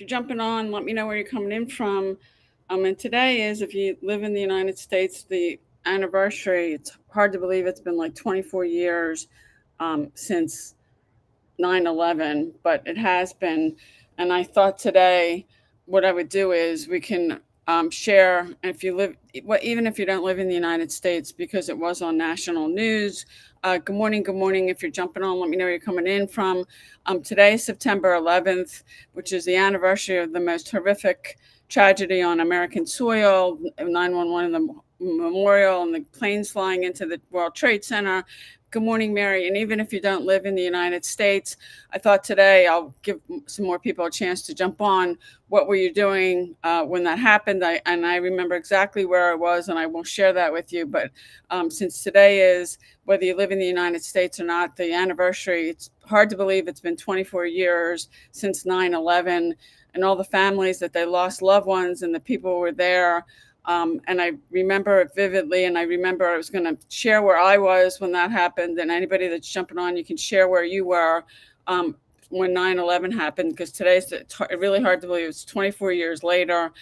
you're jumping on, let me know where you're coming in from. And today is, if you live in the United States, the anniversary. It's hard to believe it's been like 24 years since 9/11, but it has been. And I thought today what I would do is we can share, if you live, even if you don't live in the United States, because it was on national news. Good morning, good morning. If you're jumping on, let me know where you're coming in from. Today is September 11th, which is the anniversary of the most horrific tragedy on American soil, 9/11 and the memorial and the planes flying into the World Trade Center. Good morning, Mary. And even if you don't live in the United States, I thought today I'll give some more people a chance to jump on. What were you doing when that happened? I remember exactly where I was, and I will share that with you. But since today is, whether you live in the United States or not, the anniversary, it's hard to believe it's been 24 years since 9/11, and all the families that they lost loved ones and the people who were there. And I remember it vividly, and I remember I was going to share where I was when that happened. And anybody that's jumping on, you can share where you were when 9/11 happened, because it's really hard to believe it's 24 years later.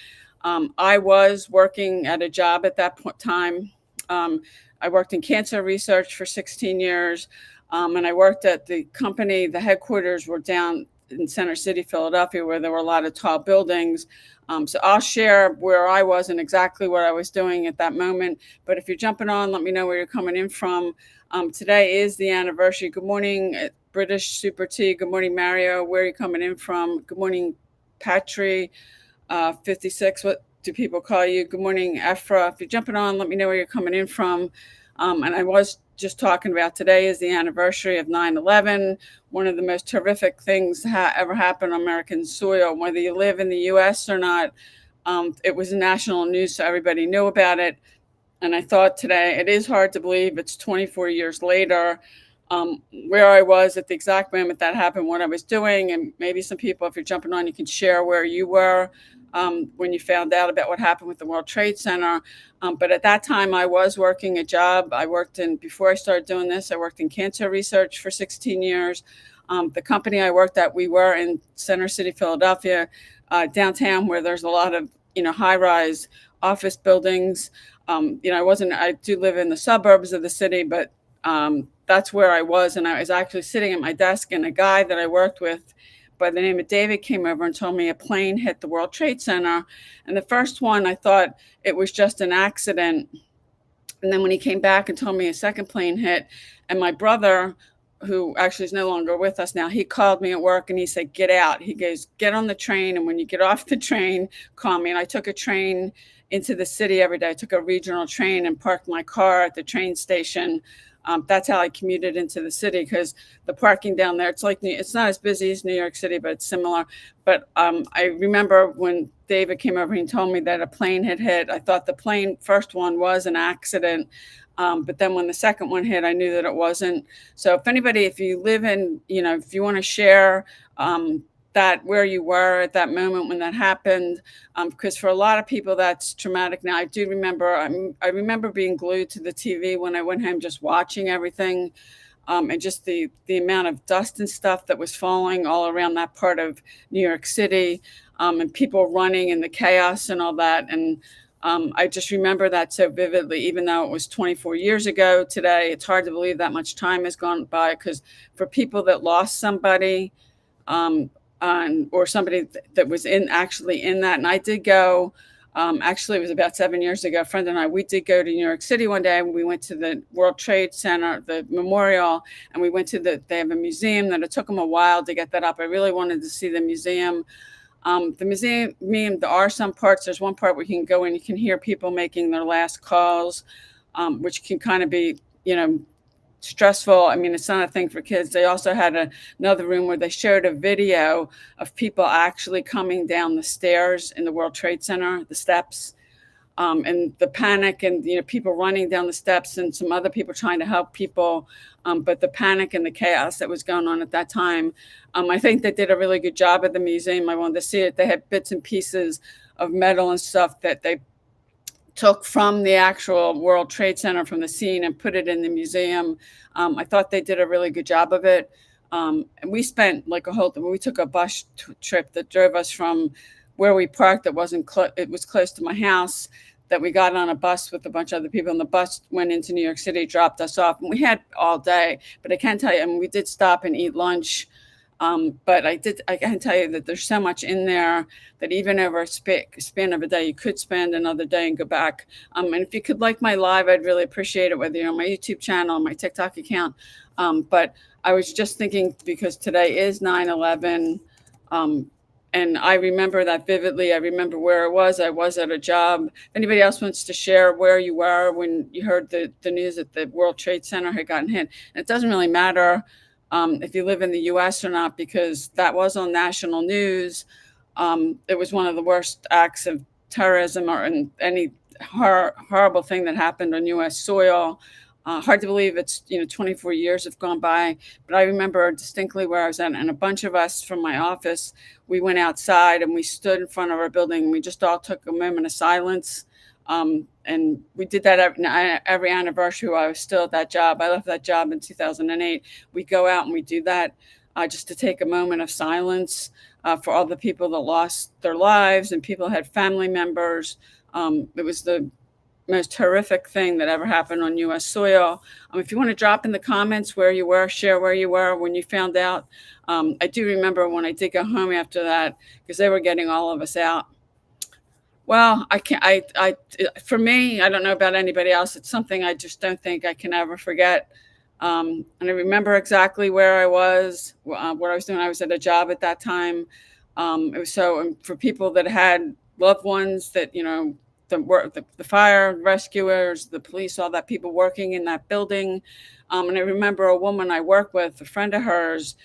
I was working at a job at that time. I worked in cancer research for 16 years, and I worked at the company. The headquarters were down in Center City, Philadelphia, where there were a lot of tall buildings. So I'll share where I was and exactly what I was doing at that moment. But if you're jumping on, let me know where you're coming in from. Today is the anniversary. Good morning, British Super T. Good morning, Mario. Where are you coming in from? Good morning, Patry. 56. What do people call you? Good morning, Ephra. If you're jumping on, let me know where you're coming in from. And I was just talking about, today is the anniversary of 9/11, one of the most horrific things ever happened on American soil. Whether you live in the U.S. or not, it was national news, so everybody knew about it. And I thought today, it is hard to believe it's 24 years later, where I was at the exact moment that happened, what I was doing. And maybe some people, if you're jumping on, you can share where you were when you found out about what happened with the World Trade Center. But at that time, I was working a job. Before I started doing this, I worked in cancer research for 16 years. The company I worked at, we were in Center City, Philadelphia, downtown, where there's a lot of, high-rise office buildings. I do live in the suburbs of the city, but that's where I was. And I was actually sitting at my desk, and a guy that I worked with by the name of David came over and told me a plane hit the World Trade Center. And the first one, I thought it was just an accident. And then when he came back and told me a second plane hit, and my brother, who actually is no longer with us now, he called me at work and he said, get out. He goes, get on the train. And when you get off the train, call me. And I took a train into the city every day. I took a regional train and parked my car at the train station. That's how I commuted into the city, because the parking down there, it's not as busy as New York City, but it's similar. But I remember when David came over and told me that a plane had hit, I thought the first one was an accident. But then when the second one hit, I knew that it wasn't. So if you live in, if you want to share that, where you were at that moment when that happened, because for a lot of people that's traumatic. Now, I remember being glued to the TV when I went home, just watching everything, and just the amount of dust and stuff that was falling all around that part of New York City, and people running and the chaos and all that. And I just remember that so vividly, even though it was 24 years ago today. It's hard to believe that much time has gone by, because for people that lost somebody, or somebody that was actually in that. And I did go, actually it was about 7 years ago, a friend and I, we did go to New York City one day, and we went to the World Trade Center, the memorial, and we went to they have a museum that it took them a while to get that up. I really wanted to see the museum. The museum, there are some parts. There's one part where you can go in, you can hear people making their last calls, which can kind of be, stressful. I mean, it's not a thing for kids. They also had another room where they showed a video of people actually coming down the stairs in the World Trade Center, the steps, and the panic, and people running down the steps, and some other people trying to help people. But the panic and the chaos that was going on at that time, I think they did a really good job at the museum. I wanted to see it. They had bits and pieces of metal and stuff that they took from the actual World Trade Center, from the scene, and put it in the museum. I thought they did a really good job of it. And we spent like a whole. We took a trip that drove us from where we parked. That wasn't. It was close to my house. That we got on a bus with a bunch of other people, and the bus went into New York City, dropped us off, and we had all day. But I can tell you, I mean, we did stop and eat lunch. But I can tell you that there's so much in there that even over a span of a day, you could spend another day and go back. And if you could like my live, I'd really appreciate it, whether you're on my YouTube channel, my TikTok account. But I was just thinking because today is 9/11. Um, and I remember that vividly. I remember where I was. I was at a job. If anybody else wants to share where you were when you heard the news that the World Trade Center had gotten hit, and it doesn't really matter if you live in the US or not, because that was on national news. It was one of the worst acts of terrorism or in any horrible thing that happened on US soil. Hard to believe it's 24 years have gone by, but I remember distinctly where I was at, and a bunch of us from my office, we went outside and we stood in front of our building and we just all took a moment of silence. And we did that every anniversary while I was still at that job. I left that job in 2008. We go out and we do that just to take a moment of silence for all the people that lost their lives and people who had family members. It was the most horrific thing that ever happened on U.S. soil. If you want to drop in the comments where you were, share where you were when you found out. I do remember when I did go home after that because they were getting all of us out. Well, I can't. For me, I don't know about anybody else. It's something I just don't think I can ever forget. And I remember exactly where I was, what I was doing. I was at a job at that time. It was for people that had loved ones that the fire rescuers, the police, all that people working in that building. And I remember a woman I worked with, a friend of hers,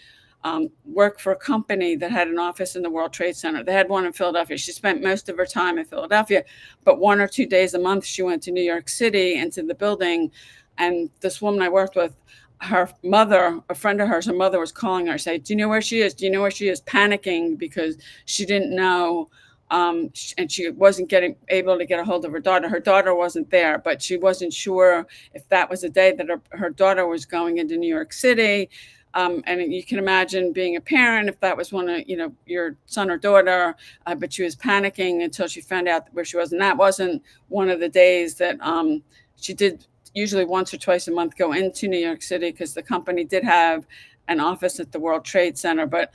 worked for a company that had an office in the World Trade Center. They had one in Philadelphia. She spent most of her time in Philadelphia, but 1 or 2 days a month she went to New York City into the building. And this woman I worked with, her mother, a friend of hers, her mother was calling her, say, "Do you know where she is? Do you know where she is?" Panicking because she didn't know. And she wasn't able to get a hold of her daughter. Her daughter wasn't there, but she wasn't sure if that was the day that her daughter was going into New York City. And you can imagine being a parent if that was one of your son or daughter, but she was panicking until she found out where she was, and that wasn't one of the days that she did. Usually once or twice a month go into New York City because the company did have an office at the World Trade Center. But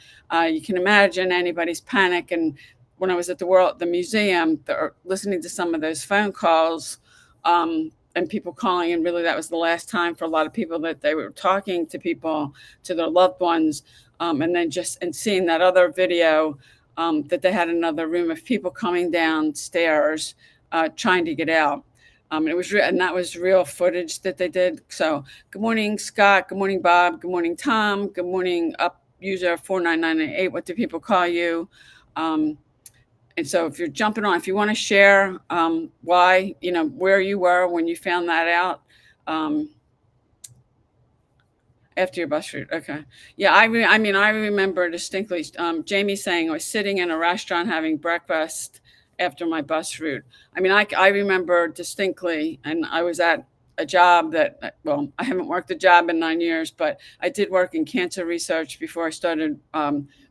you can imagine anybody's panic. And when I was at the museum, listening to some of those phone calls. And people calling, and really that was the last time for a lot of people that they were talking to people, to their loved ones. And then seeing that other video that they had another room of people coming downstairs trying to get out. And and that was real footage that they did. So good morning, Scott. Good morning, Bob. Good morning, Tom. Good morning, up user 49998. What do people call you? And so if you're jumping on, if you want to share why, where you were when you found that out after your bus route. Okay. Yeah, I remember distinctly Jamie saying I was sitting in a restaurant having breakfast after my bus route. I remember distinctly, and I was at a job that, well, I haven't worked a job in 9 years, but I did work in cancer research before I started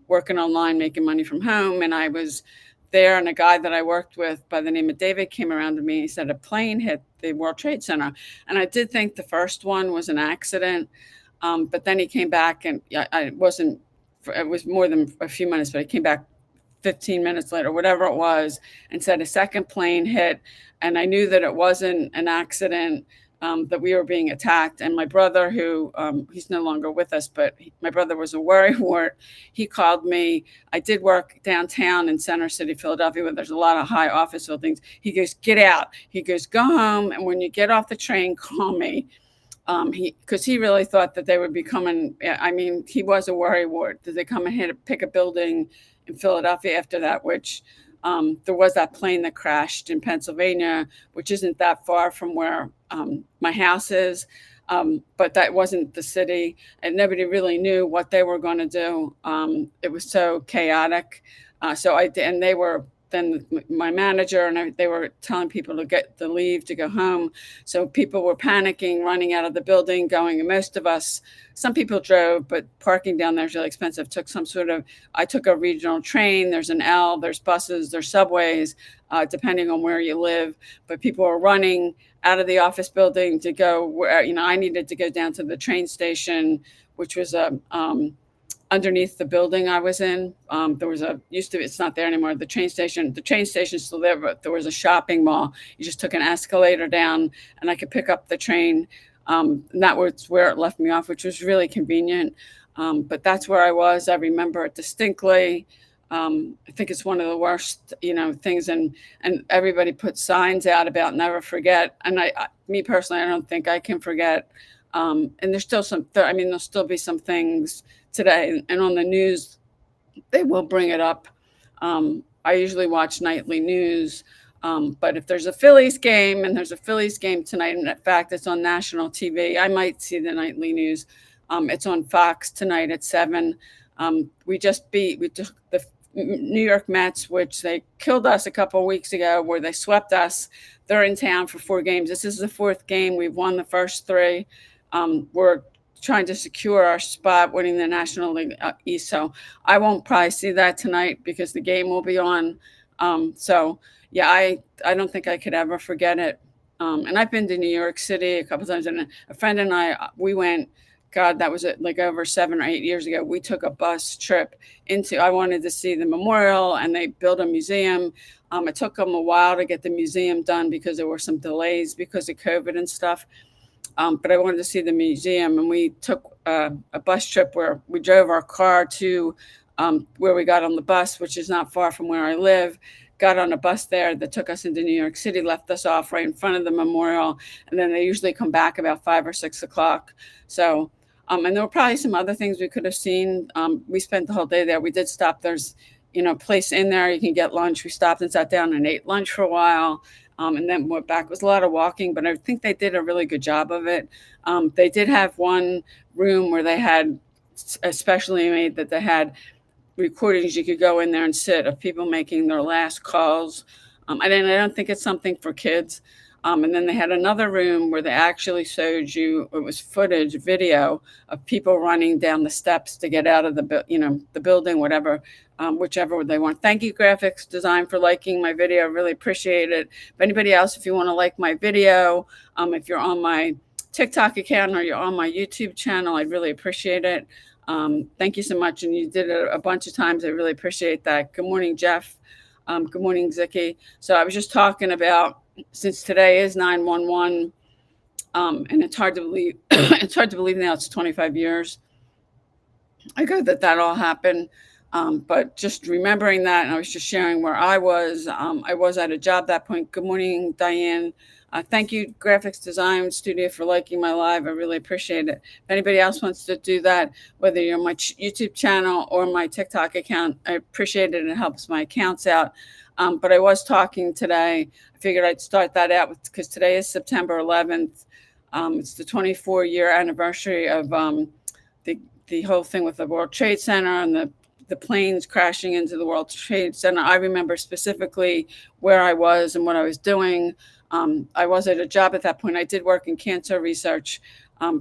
working online, making money from home. And I was there, and a guy that I worked with by the name of David came around to me and he said a plane hit the World Trade Center. And I did think the first one was an accident. But then he came back, and it was more than a few minutes, but he came back 15 minutes later, whatever it was, and said a second plane hit. And I knew that it wasn't an accident, that we were being attacked. And my brother, who he's no longer with us, but my brother was a worrywart. He called me. I did work downtown in Center City, Philadelphia, where there's a lot of high office buildings. He goes, "Get out." He goes, "Go home, and when you get off the train, call me." Because he really thought that they would be coming. He was a worrywart. Did they come and pick a building in Philadelphia after that? Which there was that plane that crashed in Pennsylvania, which isn't that far from where my house is. But that wasn't the city, and nobody really knew what they were going to do. It was so chaotic. And they were then my manager and they were telling people to get the leave to go home. So people were panicking, running out of the building, going. And most of us, some people drove, but parking down there is really expensive. I took a regional train. There's an L, there's buses, there's subways, depending on where you live. But people were running out of the office building to go where, I needed to go down to the train station, which was underneath the building I was in. There was used to, it's not there anymore. The train station's still there, but there was a shopping mall. You just took an escalator down and I could pick up the train. And that was where it left me off, which was really convenient. But that's where I was. I remember it distinctly. I think it's one of the worst, things. And everybody put signs out about never forget. And me personally, I don't think I can forget. And there's still there'll still be some things today, and on the news, they will bring it up. I usually watch nightly news, but if there's a Phillies game, and there's a Phillies game tonight, and in fact, it's on national TV, I might see the nightly news. It's on Fox tonight at 7. We took the New York Mets, which they killed us a couple of weeks ago, where they swept us. They're in town for 4 games. This is the 4th game. We've won the first 3. We're trying to secure our spot, winning the National League East. So I won't probably see that tonight because the game will be on. So yeah, I don't think I could ever forget it. And I've been to New York City a couple times, and a friend and I, we went. God, that was like over 7 or 8 years ago. We took a bus trip I wanted to see the memorial, and they built a museum. It took them a while to get the museum done because there were some delays because of COVID and stuff. But I wanted to see the museum, and we took a bus trip where we drove our car to where we got on the bus, which is not far from where I live. Got on a bus there that took us into New York City, left us off right in front of the memorial, and then they usually come back about 5 or 6 o'clock. So, and there were probably some other things we could have seen. We spent the whole day there. We did stop. There's, a place in there you can get lunch. We stopped and sat down and ate lunch for a while. And then went back. It was a lot of walking, but I think they did a really good job of it. They did have one room where they had especially made that they had recordings. You could go in there and sit of people making their last calls. I don't think it's something for kids. And then they had another room where they actually showed you, it was video of people running down the steps to get out of the building, whatever, whichever they want. Thank you, Graphics Design, for liking my video. I really appreciate it. If anybody else, if you want to like my video, if you're on my TikTok account or you're on my YouTube channel, I'd really appreciate it. Thank you so much. And you did it a bunch of times. I really appreciate that. Good morning, Jeff. Good morning, Zicky. So I was just talking about, since today is 9/11, and it's hard to believe, it's hard to believe now it's 25 years ago that all happened. But just remembering that, and I was just sharing where I was. I was at a job at that point. Good morning, Diane. Thank you, Graphics Design Studio, for liking my live. I really appreciate it. If anybody else wants to do that, whether you're on my YouTube channel or my TikTok account, I appreciate it. It helps my accounts out. But I was talking today. I figured I'd start that out because today is September 11th. It's the 24-year anniversary of the whole thing with the World Trade Center and the planes crashing into the World Trade Center. I remember specifically where I was and what I was doing. I was at a job at that point. I did work in cancer research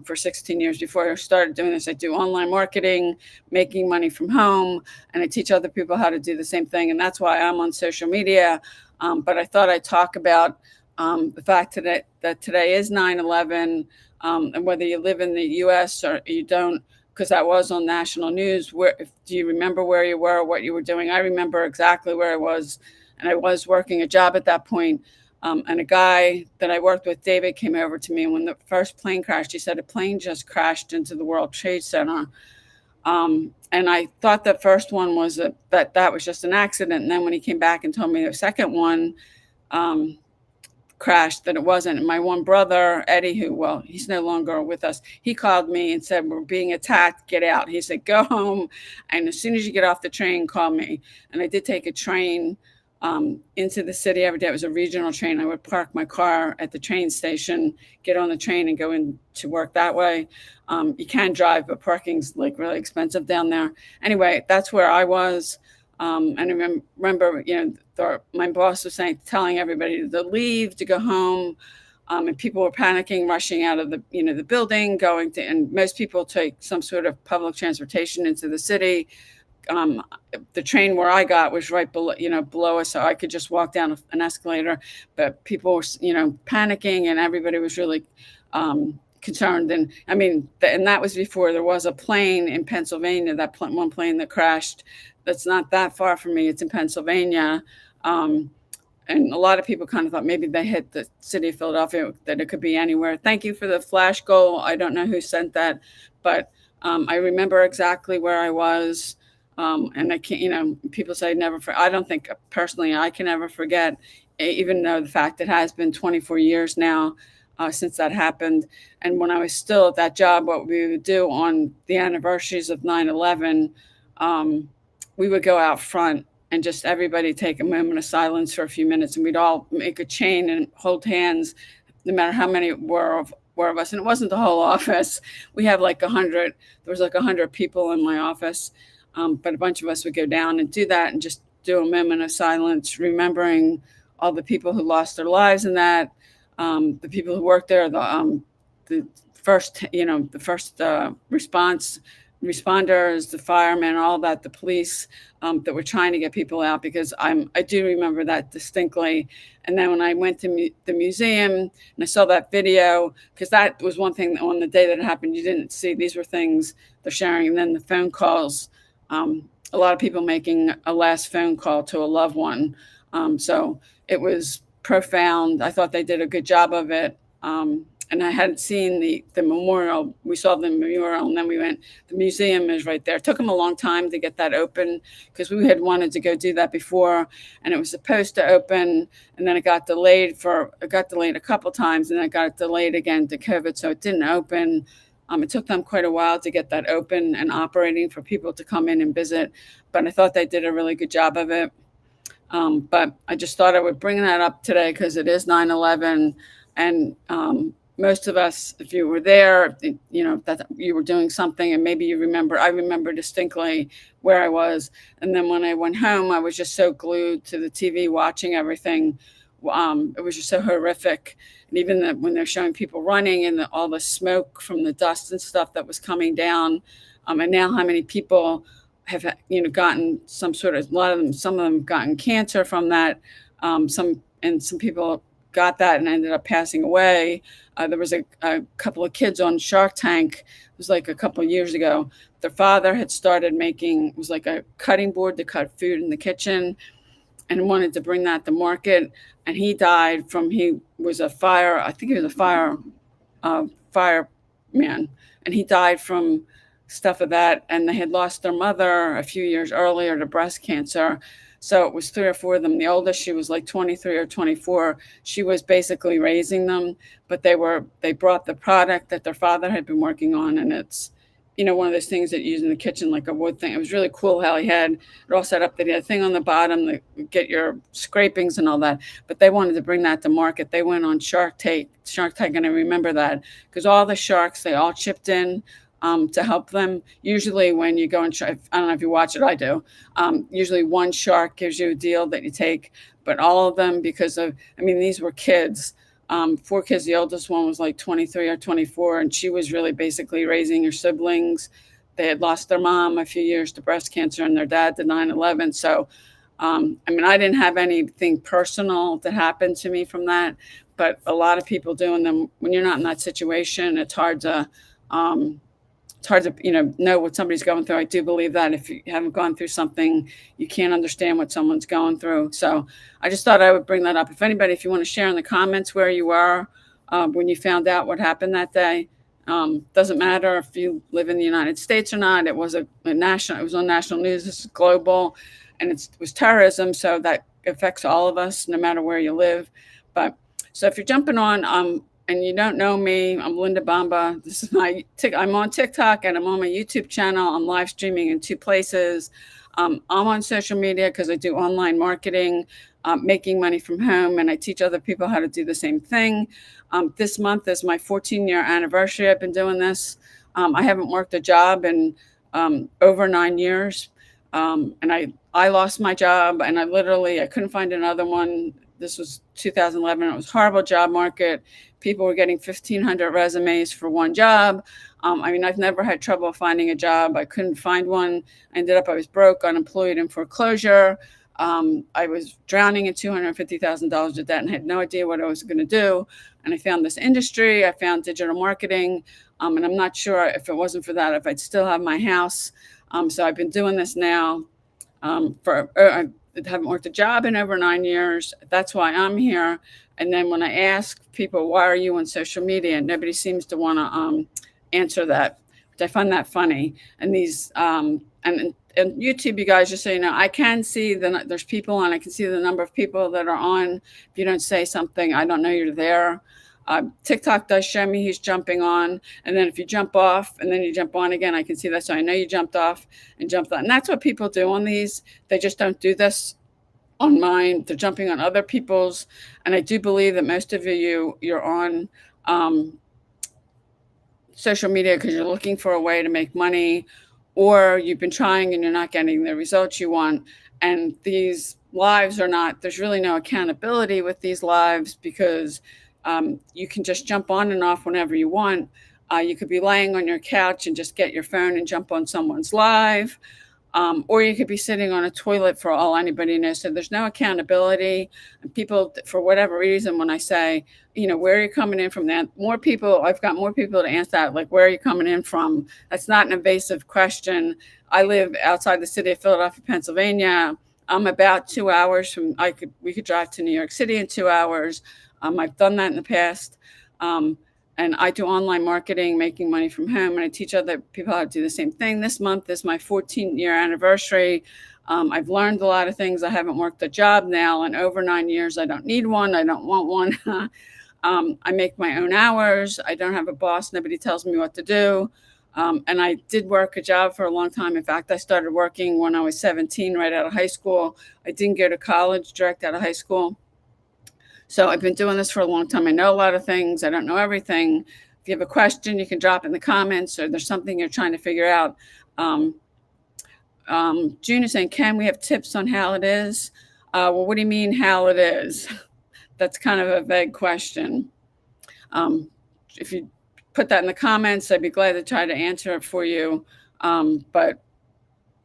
for 16 years before I started doing this. I do online marketing, making money from home, and I teach other people how to do the same thing. And that's why I'm on social media. But I thought I'd talk about the fact that today is 9/11, and whether you live in the U.S. or you don't, because that was on national news. Do you remember where you were, what you were doing? I remember exactly where I was, and I was working a job at that point. And a guy that I worked with, David, came over to me. And when the first plane crashed, he said, a plane just crashed into the World Trade Center. And I thought the first one was that was just an accident. And then when he came back and told me the second one crashed, that it wasn't. And my one brother, Eddie, he's no longer with us, he called me and said, we're being attacked, get out. He said, go home. And as soon as you get off the train, call me. And I did take a train into the city every day. It was a regional train. I would park my car at the train station, get on the train, and go into work that way. You can drive, but parking's like really expensive down there. Anyway, that's where I was. And I remember, my boss was telling everybody to leave, to go home, and people were panicking, rushing out of the building, going to, and most people take some sort of public transportation into the city. um, the train where I got was right below us, so I could just walk down an escalator. But people were, panicking, and everybody was really concerned. And I mean, and that was before there was a plane in Pennsylvania. That one plane that crashed. That's not that far from me. It's in Pennsylvania. Um, and a lot of people kind of thought maybe they hit the city of Philadelphia, that it could be anywhere. Thank you for the flash goal. I don't know who sent that, but I remember exactly where I was. And I can't, people say never. I don't think personally I can ever forget, even though the fact it has been 24 years now since that happened. And when I was still at that job, what we would do on the anniversaries of 9/11, um, we would go out front and just everybody take a moment of silence for a few minutes, and we'd all make a chain and hold hands, no matter how many were of us. And it wasn't the whole office. We have like 100. There was like 100 people in my office, but a bunch of us would go down and do that and just do a moment of silence, remembering all the people who lost their lives in that, the people who worked there, the first responders, the firemen, all that, the police, that were trying to get people out, because I do remember that distinctly. And then when I went to the museum and I saw that video, because that was one thing that on the day that it happened, you didn't see. These were things they're sharing, and then the phone calls. A lot of people making a last phone call to a loved one. So it was profound. I thought they did a good job of it. And I hadn't seen the memorial. We saw the memorial, and then we went. The museum is right there. It took them a long time to get that open, because we had wanted to go do that before, and it was supposed to open, and then it got delayed. It got delayed a couple times, and then it got delayed again to COVID, so it didn't open. It took them quite a while to get that open and operating for people to come in and visit, but I thought they did a really good job of it. But I just thought I would bring that up today because it is 9/11, and most of us, if you were there, that you were doing something, and maybe you remember. I remember distinctly where I was, and then when I went home, I was just so glued to the TV watching everything. It was just so horrific, and even when they're showing people running and all the smoke from the dust and stuff that was coming down, and now how many people have gotten some sort of, a lot of them, some of them gotten cancer from that. Some people got that and ended up passing away. There was a couple of kids on Shark Tank. It was like a couple of years ago. Their father had started making, it was like a cutting board to cut food in the kitchen, and wanted to bring that to market. And he died from, he was a fire, I think he was a fireman, and he died from stuff of that. And they had lost their mother a few years earlier to breast cancer. So it was three or four of them. The oldest, she was like 23 or 24. She was basically raising them, but they brought the product that their father had been working on, and it's one of those things that you use in the kitchen, like a wood thing. It was really cool how he had it all set up. That he had a thing on the bottom that get your scrapings and all that. But they wanted to bring that to market. They went on Shark Tank, and I remember that because all the sharks, they all chipped in to help them. Usually, when you go and I don't know if you watch it, I do. Usually, one shark gives you a deal that you take, but all of them, because of, I mean, these were kids. Four kids. The oldest one was like 23 or 24, and she was really basically raising her siblings. They had lost their mom a few years to breast cancer, and their dad to 9/11. So, I mean, I didn't have anything personal that happened to me from that, but a lot of people do. And then when you're not in that situation, um, it's hard to know what somebody's going through. I do believe that if you haven't gone through something, you can't understand what someone's going through. So I just thought I would bring that up. If you want to share in the comments where you were when you found out what happened that day. Doesn't matter if you live in the United States or not. It was it was on national news. This is global, and it was terrorism, so that affects all of us no matter where you live. But so if you're jumping on and you don't know me, I'm Linda Bomba. This is I'm on TikTok, and I'm on my YouTube channel. I'm live streaming in two places. I'm on social media because I do online marketing, making money from home, and I teach other people how to do the same thing. This month is my 14-year anniversary. I've been doing this. I haven't worked a job in over 9 years, and I lost my job, and I couldn't find another one. This was 2011. It was a horrible job market. People were getting 1,500 resumes for one job. I mean, I've never had trouble finding a job. I couldn't find one. I was broke, unemployed, in foreclosure. I was drowning in $250,000 of debt and had no idea what I was going to do. And I found this industry. I found digital marketing. And I'm not sure if it wasn't for that, if I'd still have my house. So I've been doing this now I haven't worked a job in over 9 years. That's why I'm here. And then when I ask people, why are you on social media? Nobody seems to want to answer that, which I find that funny. And and YouTube, you guys, just so you know, I can see there's people on. I can see the number of people that are on. If you don't say something, I don't know you're there. TikTok does show me he's jumping on, and then if you jump off and then you jump on again, I can see that. So I know you jumped off and jumped on. And that's what people do on these. They just don't do this on mine. They're jumping on other people's. And I do believe that most of you're on social media because you're looking for a way to make money, or you've been trying and you're not getting the results you want. And these lives are not, there's really no accountability with these lives, because you can just jump on and off whenever you want. You could be laying on your couch and just get your phone and jump on someone's live. Or you could be sitting on a toilet for all anybody knows. So there's no accountability. And people, for whatever reason, when I say, where are you coming in from, that I've got more people to answer that, like, where are you coming in from? That's not an invasive question. I live outside the city of Philadelphia, Pennsylvania. I'm about 2 hours we could drive to New York City in 2 hours. I've done that in the past. And I do online marketing, making money from home, and I teach other people how to do the same thing. This month is my 14-year anniversary. I've learned a lot of things. I haven't worked a job now in over 9 years. I don't need one. I don't want one. I make my own hours. I don't have a boss. Nobody tells me what to do. And I did work a job for a long time. In fact, I started working when I was 17, right out of high school. I didn't go to college direct out of high school. So I've been doing this for a long time. I know a lot of things. I don't know everything. If you have a question, you can drop in the comments, or there's something you're trying to figure out. June is saying, can we have tips on how it is? Well, what do you mean how it is? That's kind of a vague question. If you put that in the comments, I'd be glad to try to answer it for you. But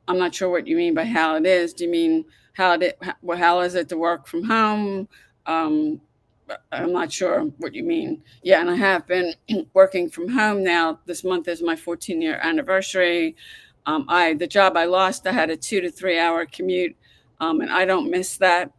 I'm not sure what you mean by how it is. Do you mean how is it to work from home? I'm not sure what you mean. Yeah, and I have been working from home now. This month is my 14-year anniversary. The job I lost, I had a 2 to 3 hour commute, and I don't miss that.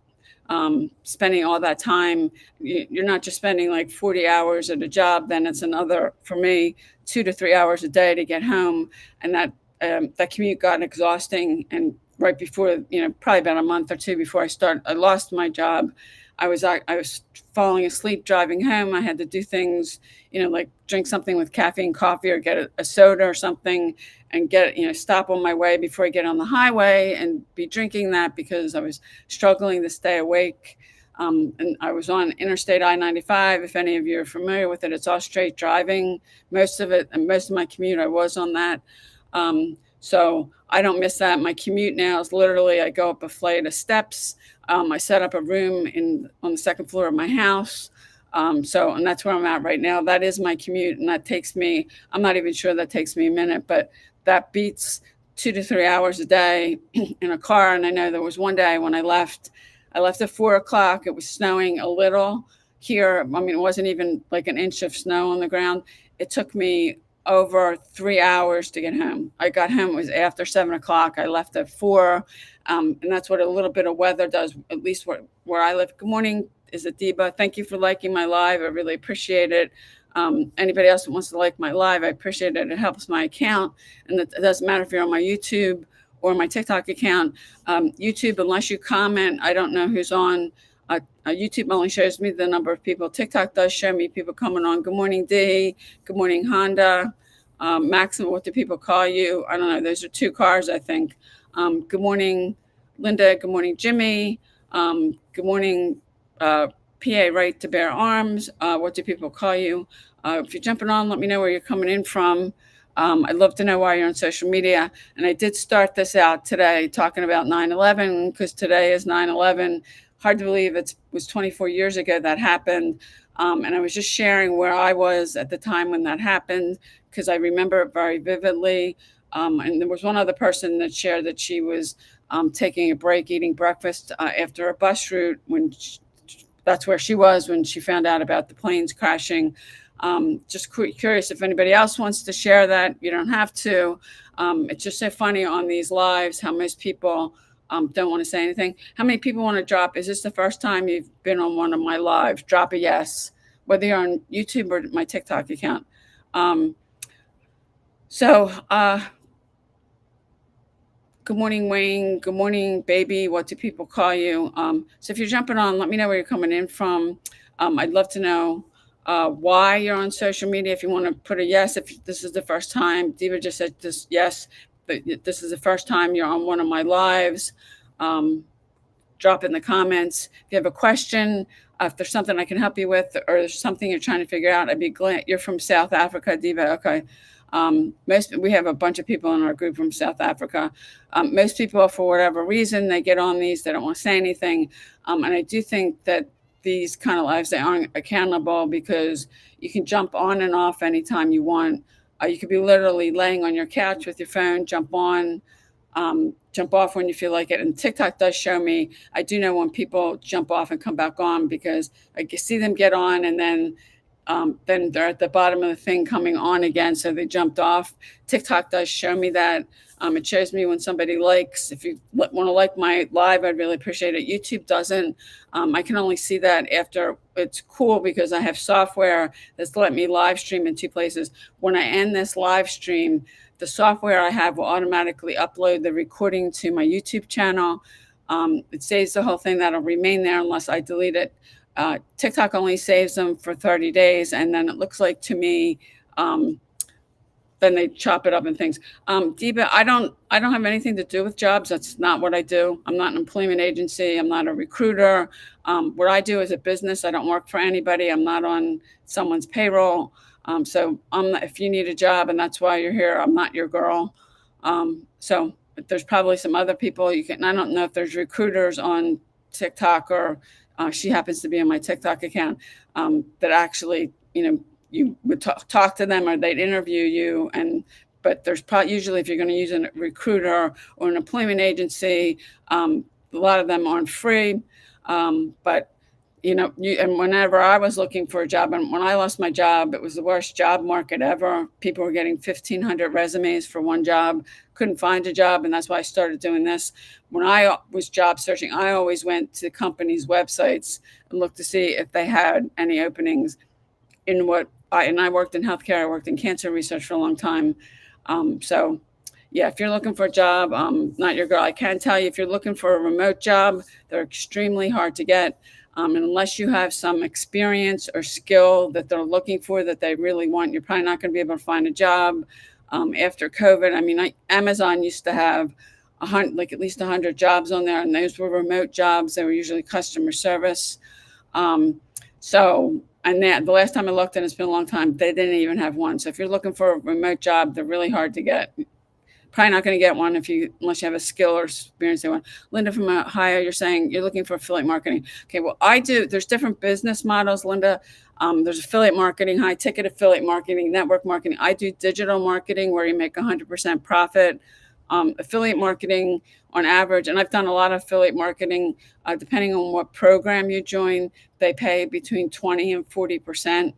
Spending all that time, you're not just spending like 40 hours at a job, then it's another, for me, 2 to 3 hours a day to get home. And that commute got exhausting. And right before, probably about a month or two before I lost my job, I was falling asleep driving home. I had to do things, like drink something with caffeine, coffee, or get a soda or something, and stop on my way before I get on the highway and be drinking that, because I was struggling to stay awake. And I was on Interstate I-95. If any of you are familiar with it, it's all straight driving. Most of it, and most of my commute, I was on that. So I don't miss that. My commute now is literally, I go up a flight of steps. I set up a room on the second floor of my house. And that's where I'm at right now. That is my commute. And that takes me, I'm not even sure that takes me a minute, but that beats 2 to 3 hours a day in a car. And I know there was one day when I left at 4 o'clock. It was snowing a little here. I mean, it wasn't even like an inch of snow on the ground. It took me over 3 hours to get home. I got home, it was after 7 o'clock. I left at 4. And that's what a little bit of weather does, at least where I live. Good morning, is it Deba? Thank you for liking my live. I really appreciate it. Anybody else that wants to like my live, I appreciate it. It helps my account. And it doesn't matter if you're on my YouTube or my TikTok account. YouTube, unless you comment, I don't know who's on. YouTube only shows me the number of people. TikTok does show me people coming on. Good morning, Dee. Good morning, Honda. Maxim, what do people call you? I don't know. Those are 2 cars, I think. Good morning, Linda. Good morning, Jimmy. Good morning, PA Right to Bear Arms. What do people call you? If you're jumping on, let me know where you're coming in from. I'd love to know why you're on social media. And I did start this out today talking about 9/11 because today is 9/11. Hard to believe it was 24 years ago that happened. And I was just sharing where I was at the time when that happened because I remember it very vividly. And there was one other person that shared that she was taking a break, eating breakfast after a bus route that's where she was when she found out about the planes crashing. Just curious if anybody else wants to share that. You don't have to. It's just so funny on these lives how most people don't want to say anything. How many people want to drop? Is this the first time you've been on one of my lives? Drop a yes, whether you're on YouTube or my TikTok account. Um, so, good morning, Wayne. Good morning, baby. What do people call you? So if you're jumping on, let me know where you're coming in from. I'd love to know why you're on social media. If you want to put a yes, if this is the first time, Diva just said this yes, but this is the first time you're on one of my lives. Um, Drop in the comments. If you have a question, if there's something I can help you with, or there's something you're trying to figure out, I'd be glad. You're from South Africa, Diva. Okay. We have a bunch of people in our group from South Africa. Most people, for whatever reason, they get on these, they don't want to say anything. And I do think that these kind of lives, they aren't accountable because you can jump on and off anytime you want. You could be literally laying on your couch with your phone, jump on, jump off when you feel like it. And TikTok does show me, I do know when people jump off and come back on because I see them get on and then they're at the bottom of the thing coming on again. So they jumped off. TikTok does show me that. It shows me when somebody likes. If you want to like my live, I'd really appreciate it. YouTube doesn't. I can only see that after. It's cool because I have software that's let me live stream in two places. When I end this live stream, the software I have will automatically upload the recording to my YouTube channel. It saves the whole thing. That'll remain there unless I delete it. TikTok only saves them for 30 days, and then it looks like to me, then they chop it up in things. Deba, I don't have anything to do with jobs. That's not what I do. I'm not an employment agency. I'm not a recruiter. What I do is a business. I don't work for anybody. I'm not on someone's payroll. So if you need a job and that's why you're here, I'm not your girl. So there's probably some other people you can. I don't know if there's recruiters on TikTok or she happens to be on my TikTok account that actually, you would talk to them or they'd interview you. But there's probably usually if you're going to use a recruiter or an employment agency, a lot of them aren't free. But and whenever I was looking for a job, and when I lost my job, it was the worst job market ever. People were getting 1,500 resumes for one job, couldn't find a job, and that's why I started doing this. When I was job searching, I always went to companies' websites and looked to see if they had any openings in I worked in healthcare. I worked in cancer research for a long time. So yeah, if you're looking for a job, not your girl. I can tell you if you're looking for a remote job, they're extremely hard to get. And unless you have some experience or skill that they're looking for that they really want, you're probably not going to be able to find a job after COVID. I mean, Amazon used to have at least 100 jobs on there, and those were remote jobs. They were usually customer service. And the last time I looked, and it's been a long time, they didn't even have one. So if you're looking for a remote job, they're really hard to get. Probably not going to get one unless you have a skill or experience they want. Linda from Ohio, you're saying you're looking for affiliate marketing. Okay, well, there's different business models, Linda. There's affiliate marketing, high ticket affiliate marketing, network marketing. I do digital marketing where you make 100% profit. Affiliate marketing on average, and I've done a lot of affiliate marketing, depending on what program you join, they pay between 20 and 40%.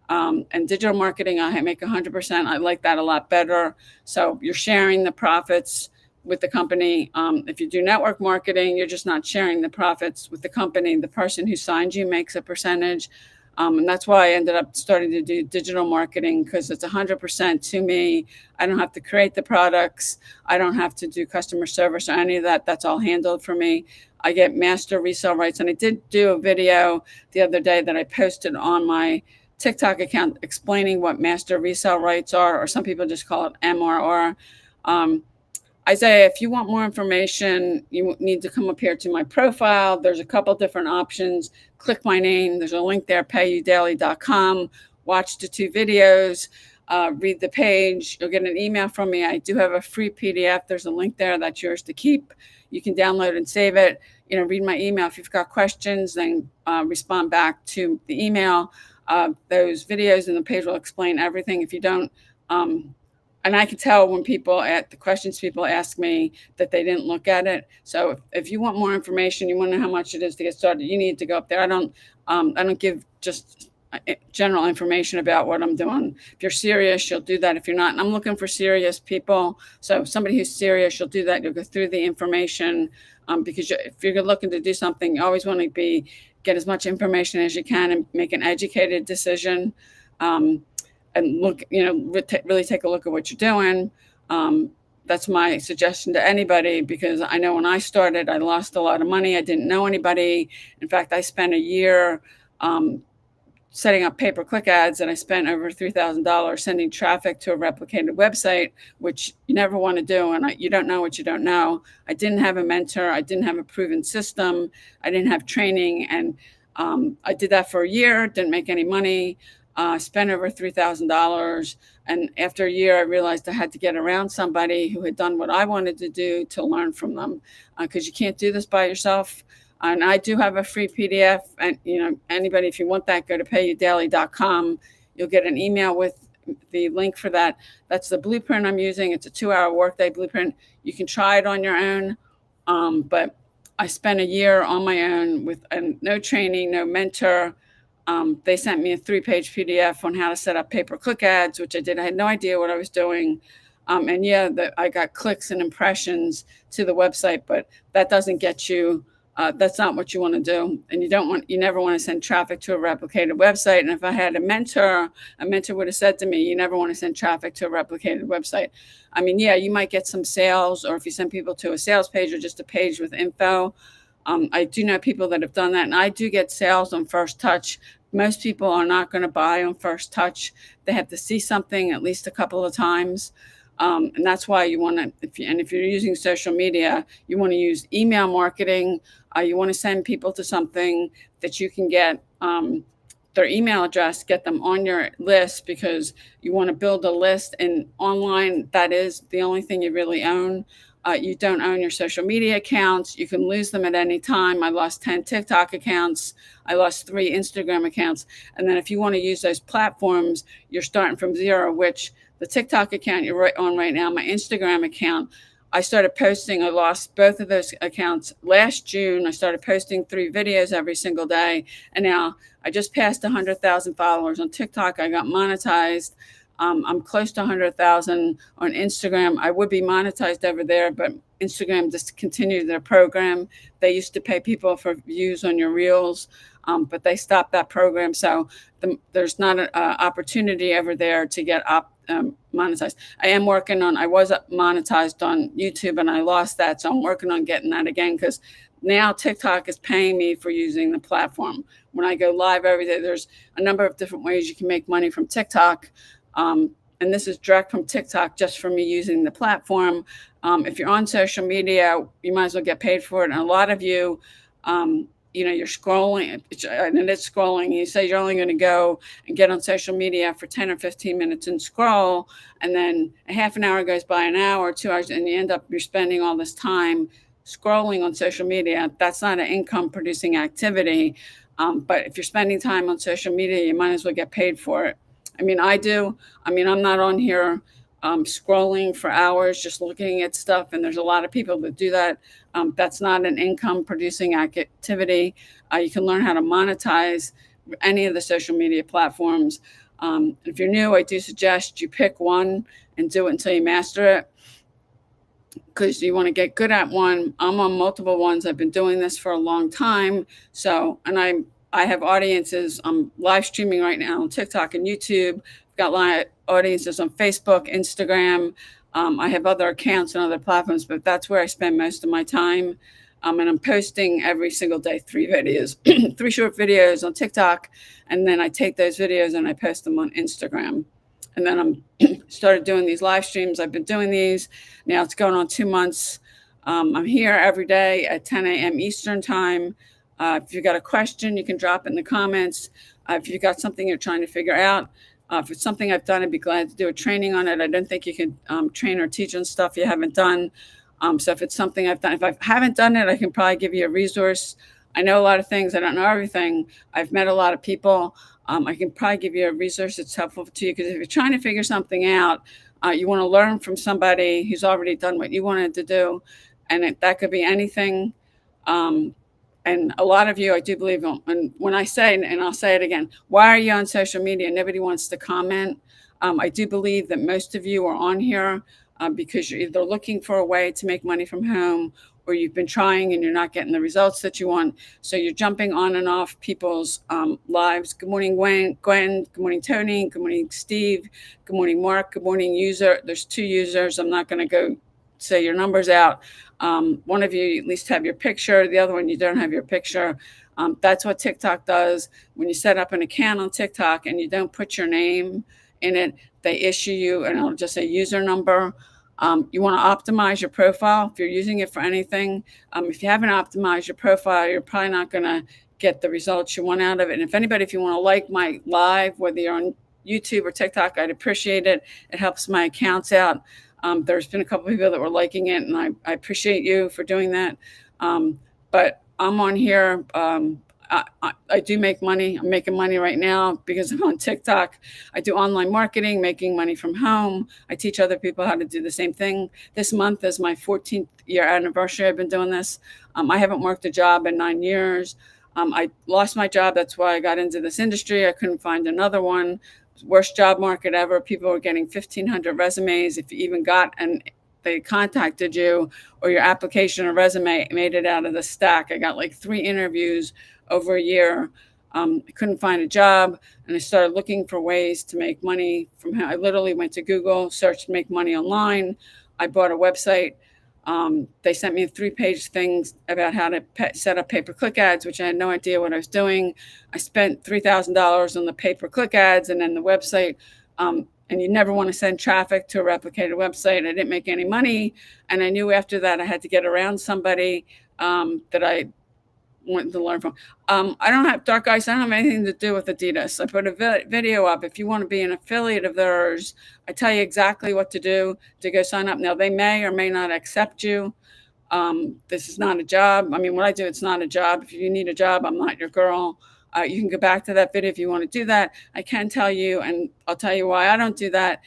And digital marketing, I make 100%. I like that a lot better. So you're sharing the profits with the company. If you do network marketing, you're just not sharing the profits with the company. The person who signed you makes a percentage. And that's why I ended up starting to do digital marketing because it's 100% to me. I don't have to create the products. I don't have to do customer service or any of that. That's all handled for me. I get master resale rights. And I did do a video the other day that I posted on my TikTok account explaining what master resale rights are, or some people just call it MRR. Isaiah, if you want more information, you need to come up here to my profile. There's a couple different options. Click my name. There's a link there, payudaily.com. Watch the two videos. read the page. You'll get an email from me. I do have a free PDF. There's a link there that's yours to keep. You can download and save it. Read my email. If you've got questions, then respond back to the email. Those videos and the page will explain everything. If you don't, and I can tell when people at the questions people ask me that they didn't look at it. So if you want more information, you want to know how much it is to get started, you need to go up there. I don't give just general information about what I'm doing. If you're serious, you'll do that. If you're not, and I'm looking for serious people. So somebody who's serious, you'll do that. You'll go through the information because if you're looking to do something, you always want to get as much information as you can and make an educated decision. And look, really take a look at what you're doing. That's my suggestion to anybody, because I know when I started, I lost a lot of money. I didn't know anybody. In fact, I spent a year setting up pay-per-click ads, and I spent over $3,000 sending traffic to a replicated website, which you never want to do. And you don't know what you don't know. I didn't have a mentor. I didn't have a proven system. I didn't have training. And I did that for a year, didn't make any money. Spent over $3,000. And after a year, I realized I had to get around somebody who had done what I wanted to do to learn from them, because you can't do this by yourself. And I do have a free PDF. And, anybody, if you want that, go to payudaily.com. You'll get an email with the link for that. That's the blueprint I'm using. It's a 2-hour workday blueprint. You can try it on your own. But I spent a year on my own with no training, no mentor. They sent me a 3-page PDF on how to set up pay-per-click ads, which I did. I had no idea what I was doing. I got clicks and impressions to the website, but that doesn't get you. That's not what you want to do. And you never want to send traffic to a replicated website. And if I had a mentor would have said to me, you never want to send traffic to a replicated website. I mean, yeah, you might get some sales, or if you send people to a sales page or just a page with info. I do know people that have done that, and I do get sales on first touch. Most people are not going to buy on first touch. They have to see something at least a couple of times. And that's why you want to, if you're using social media, you want to use email marketing. You want to send people to something that you can get their email address, get them on your list, because you want to build a list. And online, that is the only thing you really own. You don't own your social media accounts. You can lose them at any time. I lost 10 TikTok accounts. I lost 3 Instagram accounts. And then if you want to use those platforms, you're starting from zero, which the TikTok account you're on right now, my Instagram account, I started posting. I lost both of those accounts last June. I started posting 3 videos every single day. And now I just passed 100,000 followers on TikTok. I got monetized. I'm close to 100,000 on Instagram. I would be monetized over there, but Instagram discontinued their program. They used to pay people for views on your reels, but they stopped that program. So there's not an opportunity over there to get monetized. I was monetized on YouTube, and I lost that. So I'm working on getting that again, because now TikTok is paying me for using the platform. When I go live every day, there's a number of different ways you can make money from TikTok. And this is direct from TikTok, just for me using the platform. If you're on social media, you might as well get paid for it. And a lot of you, you're scrolling, and it's scrolling. You say you're only going to go and get on social media for 10 or 15 minutes and scroll. And then a half an hour goes by, an hour, 2 hours, and you're spending all this time scrolling on social media. That's not an income producing activity. But if you're spending time on social media, you might as well get paid for it. I mean, I do. I mean, I'm not on here scrolling for hours, just looking at stuff. And there's a lot of people that do that. That's not an income producing activity. You can learn how to monetize any of the social media platforms. If you're new, I do suggest you pick one and do it until you master it, because you want to get good at one. I'm on multiple ones. I've been doing this for a long time. So, and I have audiences. I'm live streaming right now on TikTok and YouTube. I've got live audiences on Facebook, Instagram. I have other accounts on other platforms, but that's where I spend most of my time. And I'm posting every single day 3 videos, 3 short videos on TikTok. And then I take those videos and I post them on Instagram. And then I'm started doing these live streams. I've been doing these. Now it's going on 2 months. I'm here every day at 10 a.m. Eastern time. If you've got a question, you can drop it in the comments. If you've got something you're trying to figure out, If it's something I've done, I'd be glad to do a training on it. I don't think you can train or teach on stuff you haven't done. So if it's something I've done, if I haven't done it, I can probably give you a resource. I know a lot of things. I don't know everything. I've met a lot of people. I can probably give you a resource that's helpful to you, because if you're trying to figure something out, you want to learn from somebody who's already done what you wanted to do, and that could be anything. Um, and a lot of you, I do believe, and when I say, and I'll say it again, why are you on social media? Nobody wants to comment. I do believe that most of you are on here because you're either looking for a way to make money from home, or you've been trying and you're not getting the results that you want. So you're jumping on and off people's lives. Good morning, Gwen. Good morning, Tony. Good morning, Steve. Good morning, Mark. Good morning, user. There's 2 users. I'm not going to go say your numbers out. One of you at least have your picture. The other one, you don't have your picture. That's what TikTok does. When you set up an account on TikTok and you don't put your name in it, they issue you, and I'll just say user number. You want to optimize your profile if you're using it for anything. If you haven't optimized your profile, you're probably not going to get the results you want out of it. And if you want to like my live, whether you're on YouTube or TikTok, I'd appreciate it. It helps my accounts out. There's been a couple of people that were liking it, and I appreciate you for doing that. But I'm on here. I do make money. I'm making money right now because I'm on TikTok. I do online marketing, making money from home. I teach other people how to do the same thing. This month is my 14th year anniversary. I've been doing this. I haven't worked a job in 9 years. I lost my job. That's why I got into this industry. I couldn't find another one. Worst job market ever. People were getting 1,500 resumes. If you even got and they contacted you, or your application or resume made it out of the stack. I got like 3 interviews over a year. I couldn't find a job, and I started looking for ways to make money from home. I literally went to Google, searched make money online. I bought a website. They sent me a 3-page thing about how to set up pay-per-click ads, which I had no idea what I was doing. I spent $3,000 on the pay-per-click ads and then the website. And you never want to send traffic to a replicated website. I didn't make any money. And I knew after that I had to get around somebody that I wanted to learn from. I don't have Dark Ice. I don't have anything to do with Adidas. I put a video up. If you want to be an affiliate of theirs, I tell you exactly what to do to go sign up. Now, they may or may not accept you. This is not a job. I mean, what I do, it's not a job. If you need a job, I'm not your girl. You can go back to that video if you want to do that. I can tell you, and I'll tell you why I don't do that,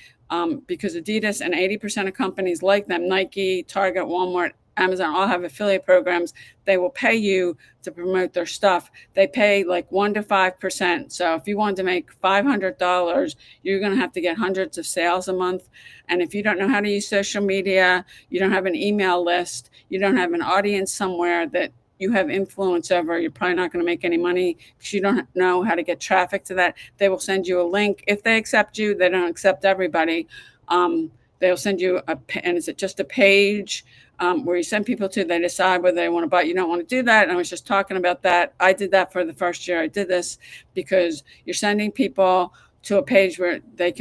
because Adidas and 80% of companies like them, Nike, Target, Walmart, Amazon, all have affiliate programs. They will pay you to promote their stuff. They pay like 1% to 5%. So if you want to make $500, you're going to have to get hundreds of sales a month. And if you don't know how to use social media, you don't have an email list, you don't have an audience somewhere that you have influence over, you're probably not going to make any money because you don't know how to get traffic to that. They will send you a link. If they accept you, they don't accept everybody. They'll send you and is it just a page where you send people to, they decide whether they want to buy. You don't want to do that. And I was just talking about that. I did that for the first year I did this, because you're sending people to a page where you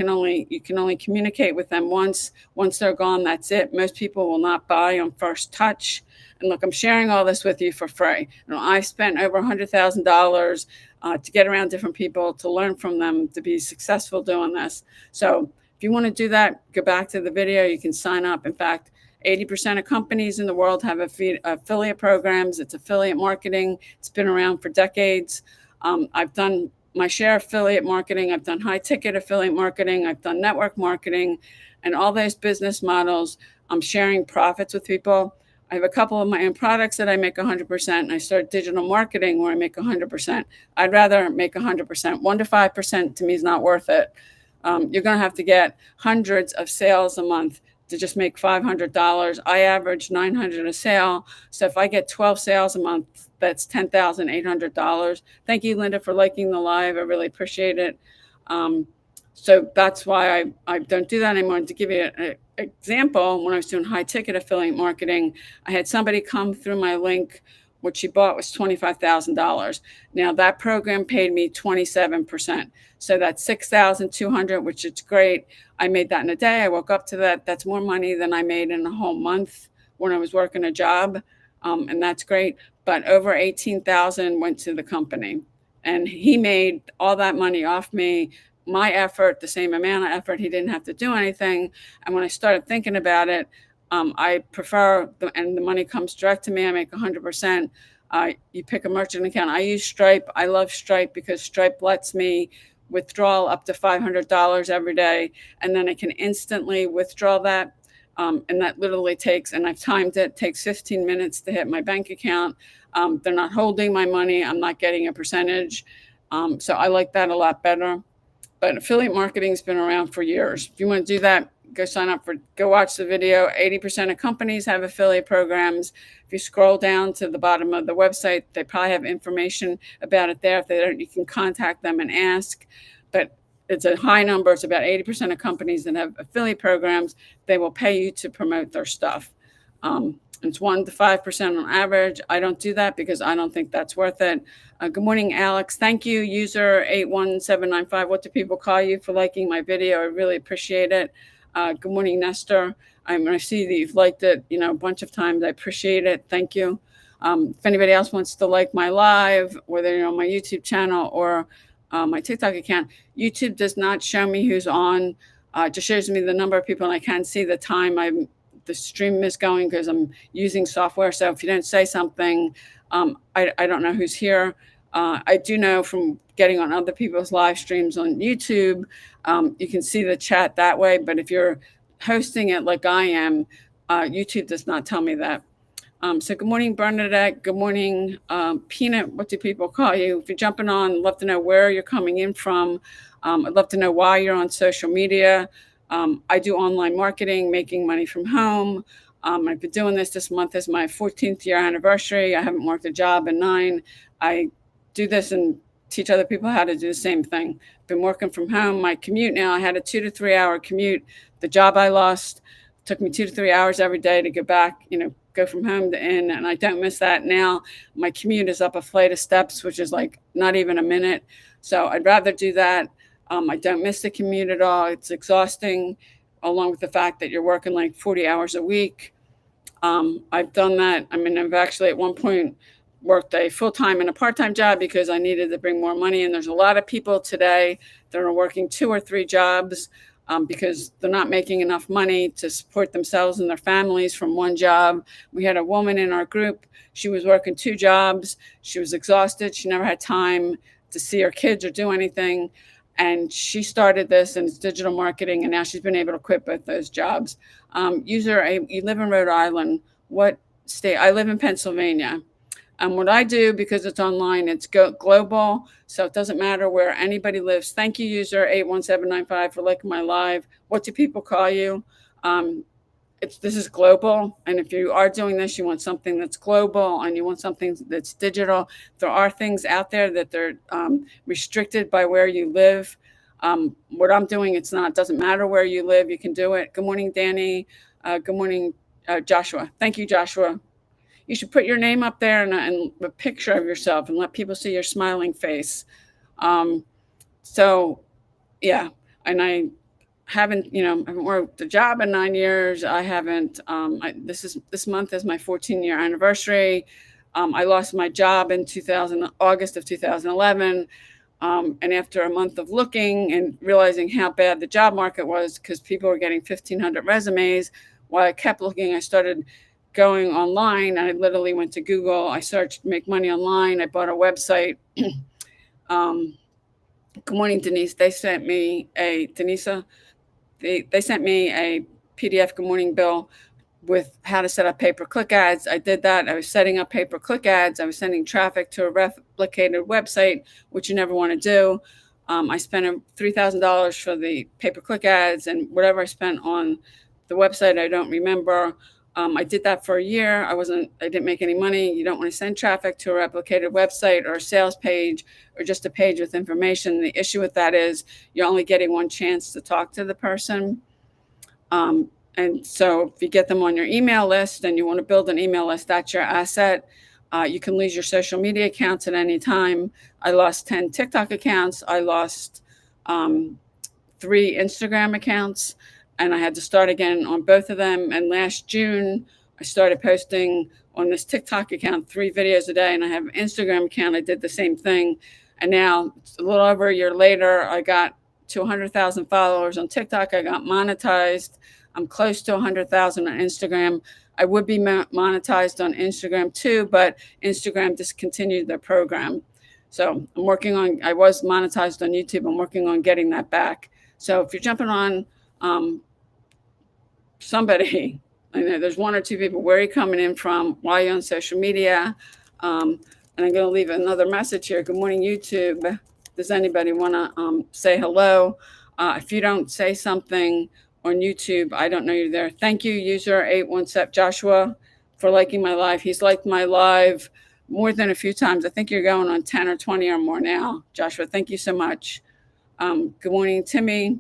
can only communicate with them once. Once they're gone, that's it. Most people will not buy on first touch. And look, I'm sharing all this with you for free. I spent over $100,000 to get around different people, to learn from them, to be successful doing this. So if you want to do that, go back to the video. You can sign up. In fact, 80% of companies in the world have affiliate programs. It's affiliate marketing. It's been around for decades. I've done my share of affiliate marketing. I've done high ticket affiliate marketing. I've done network marketing, and all those business models. I'm sharing profits with people. I have a couple of my own products that I make 100%, and I start digital marketing where I make 100%. I'd rather make 100%. 1% to 5% to me is not worth it. You're going to have to get hundreds of sales a month to just make $500. I average 900 a sale. So if I get 12 sales a month, that's $10,800. Thank you, Linda, for liking the live. I really appreciate it. So that's why I don't do that anymore. And to give you an example, when I was doing high ticket affiliate marketing, I had somebody come through my link. What she bought was $25,000. Now that program paid me 27%. So that's $6,200, which is great. I made that in a day. I woke up to that. That's more money than I made in a whole month when I was working a job. And that's great. But over 18,000 went to the company, and he made all that money off me. my effort, the same amount of effort. He didn't have to do anything. And when I started thinking about it, I prefer, and the money comes direct to me. I make 100%. You pick a merchant account. I use Stripe. I love Stripe because Stripe lets me withdraw up to $500 every day, and then I can instantly withdraw that. And that literally takes, and I've timed it, takes 15 minutes to hit my bank account. They're not holding my money. I'm not getting a percentage. So I like that a lot better. But affiliate marketing has been around for years. If you want to do that, go watch the video. 80% of companies have affiliate programs. If you scroll down to the bottom of the website, they probably have information about it there. If they don't, you can contact them and ask. But it's a high number. It's about 80% of companies that have affiliate programs. They will pay you to promote their stuff. It's 1 to 5% on average. I don't do that because I don't think that's worth it. Good morning, Alex. Thank you, user 81795. What do people call you, for liking my video? I really appreciate it. Good morning, Nestor. I see that you've liked it, a bunch of times. I appreciate it. Thank you. If anybody else wants to like my live, whether on my YouTube channel or my TikTok account, YouTube does not show me who's on. It just shows me the number of people, and I can't see the time the stream is going because I'm using software. So if you don't say something, I don't know who's here. I do know from getting on other people's live streams on YouTube, you can see the chat that way. But if you're hosting it like I am, YouTube does not tell me that. So good morning, Bernadette. Good morning, Peanut. What do people call you? If you're jumping on, I'd love to know where you're coming in from. I'd love to know why you're on social media. I do online marketing, making money from home. I've been doing this month is my 14th year anniversary. I haven't worked a job in 9. I do this and teach other people how to do the same thing. Been working from home. My commute now, I had a 2 to 3 hour commute. The job I lost took me 2 to 3 hours every day to get back, go from home to in, and I don't miss that now. My commute is up a flight of steps, which is like not even a minute. So I'd rather do that. I don't miss the commute at all. It's exhausting, along with the fact that you're working like 40 hours a week. I've done that. I've actually at one point worked a full-time and a part-time job because I needed to bring more money. And there's a lot of people today that are working 2 or 3 jobs because they're not making enough money to support themselves and their families from one job. We had a woman in our group. She was working 2 jobs. She was exhausted. She never had time to see her kids or do anything. And she started this, and it's digital marketing, and now she's been able to quit both those jobs. You live in Rhode Island. What state? I live in Pennsylvania. What I do, because it's online, it's global, so it doesn't matter where anybody lives. Thank you, user 81795, for liking my live. What do people call you? This is global, and if you are doing this, you want something that's global and you want something that's digital. There are things out there that they're restricted by where you live. What I'm doing, doesn't matter where you live, you can do it. Good morning, Danny. Good morning, Joshua. Thank you, Joshua. You should put your name up there and a picture of yourself and let people see your smiling face. So yeah, and I haven't worked a job in 9 years. I haven't. This month is my 14-year anniversary. I lost my job in August of 2011, and after a month of looking and realizing how bad the job market was, because people were getting 1,500 resumes, while I kept looking, I started going online. I literally went to Google. I searched make money online. I bought a website. Good morning, Denise. They sent me a PDF Good Morning Bill with how to set up pay-per-click ads. I did that. I was setting up pay-per-click ads. I was sending traffic to a replicated website, which you never want to do. I spent $3,000 for the pay-per-click ads, and whatever I spent on the website, I don't remember. I did that for a year. I didn't make any money. You don't want to send traffic to a replicated website or a sales page or just a page with information. The issue with that is you're only getting one chance to talk to the person. And so if you get them on your email list and you want to build an email list, that's your asset. You can lose your social media accounts at any time. I lost 10 TikTok accounts. I lost 3 Instagram accounts. And I had to start again on both of them. And last June, I started posting on this TikTok account 3 videos a day. And I have an Instagram account. I did the same thing. And now, a little over a year later, I got to 100,000 followers on TikTok. I got monetized. I'm close to 100,000 on Instagram. I would be monetized on Instagram too, but Instagram discontinued their program. So I'm working on, I was monetized on YouTube. I'm working on getting that back. So if you're jumping on somebody, I know there's one or two people, where are you coming in from? Why are you on social media? And I'm going to leave another message here. Good morning, YouTube. Does anybody want to say hello? If you don't say something on YouTube, I don't know you're there. Thank you, user 817 Joshua, for liking my live. He's liked my live more than a few times. I think you're going on 10 or 20 or more now, Joshua. Thank you so much. Good morning, Timmy.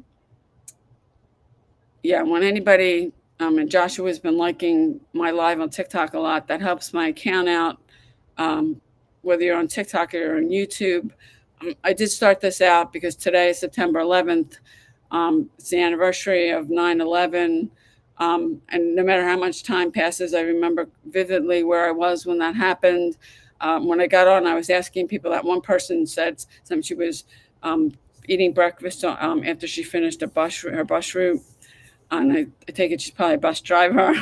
Yeah, when anybody, and Joshua's been liking my live on TikTok a lot, that helps my account out. Whether you're on TikTok or on YouTube. I did start this out because today is September 11th. It's the anniversary of 9/11. And no matter how much time passes, I remember vividly where I was when that happened. When I got on, I was asking people. That one person said she was eating breakfast after she finished her bus route. And I take it she's probably a bus driver,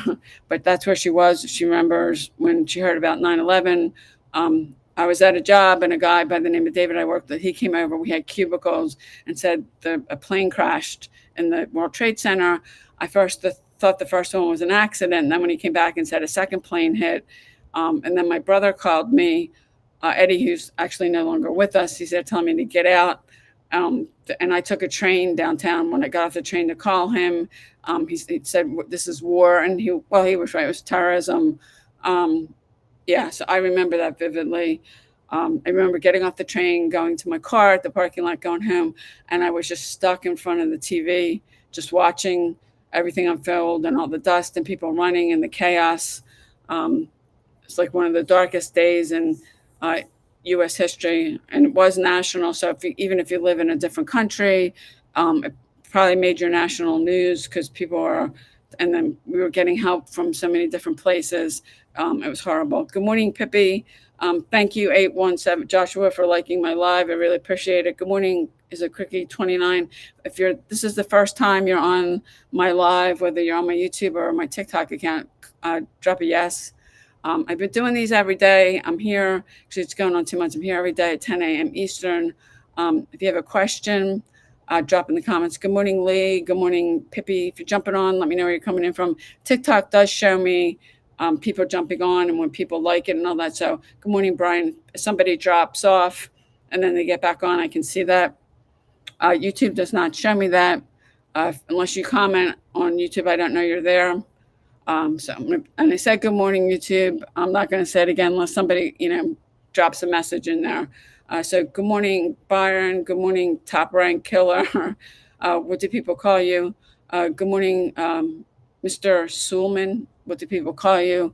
but that's where she was. She remembers when she heard about 9/11. I was at a job, and a guy by the name of David I worked with, he came over. We had cubicles, and said a plane crashed in the World Trade Center. I first thought the first one was an accident. And then when he came back and said a second plane hit, and then my brother called me, Eddie, who's actually no longer with us. He said, telling me to get out. And I took a train downtown. When I got off the train to call him, he said, "This is war," and he was right. It was terrorism. Yeah, so I remember that vividly. I remember getting off the train, going to my car at the parking lot, going home, and I was just stuck in front of the TV, just watching everything unfold and all the dust and people running and the chaos. It's like one of the darkest days in U.S. history, and it was national. So even if you live in a different country, it probably made your national news because people are, and then we were getting help from so many different places. It was horrible. Good morning, Pippi. Thank you, 817 Joshua, for liking my live. I really appreciate it. Good morning. Is it Cricky29? If this is the first time you're on my live, whether you're on my YouTube or my TikTok account, drop a yes. I've been doing these every day. I'm here. Actually, it's going on 2 months. I'm here every day at 10 a.m. Eastern. If you have a question, drop in the comments. Good morning, Lee. Good morning, Pippi. If you're jumping on, let me know where you're coming in from. TikTok does show me people jumping on and when people like it and all that. So good morning, Brian. If somebody drops off and then they get back on, I can see that. YouTube does not show me that. Unless you comment on YouTube, I don't know you're there. And I said good morning, YouTube. I'm not going to say it again unless somebody drops a message in there. So good morning, Byron. Good morning, Top Rank Killer. What do people call you? Good morning, Mr. Sulman. What do people call you?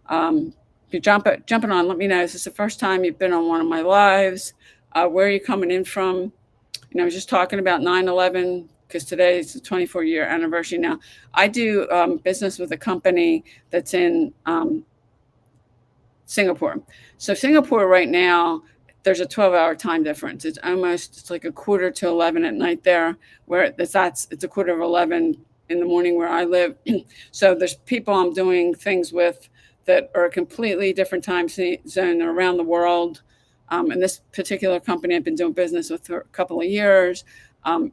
If you're jumping on, let me know. Is this the first time you've been on one of my lives? Where are you coming in from? I was just talking about 9/11 because today is the 24-year anniversary now. I do business with a company that's in Singapore. So Singapore right now, there's a 12-hour time difference. It's like a quarter to 11 at night there, where it's a quarter of 11 in the morning where I live. So there's people I'm doing things with that are a completely different time zone around the world. And this particular company I've been doing business with for a couple of years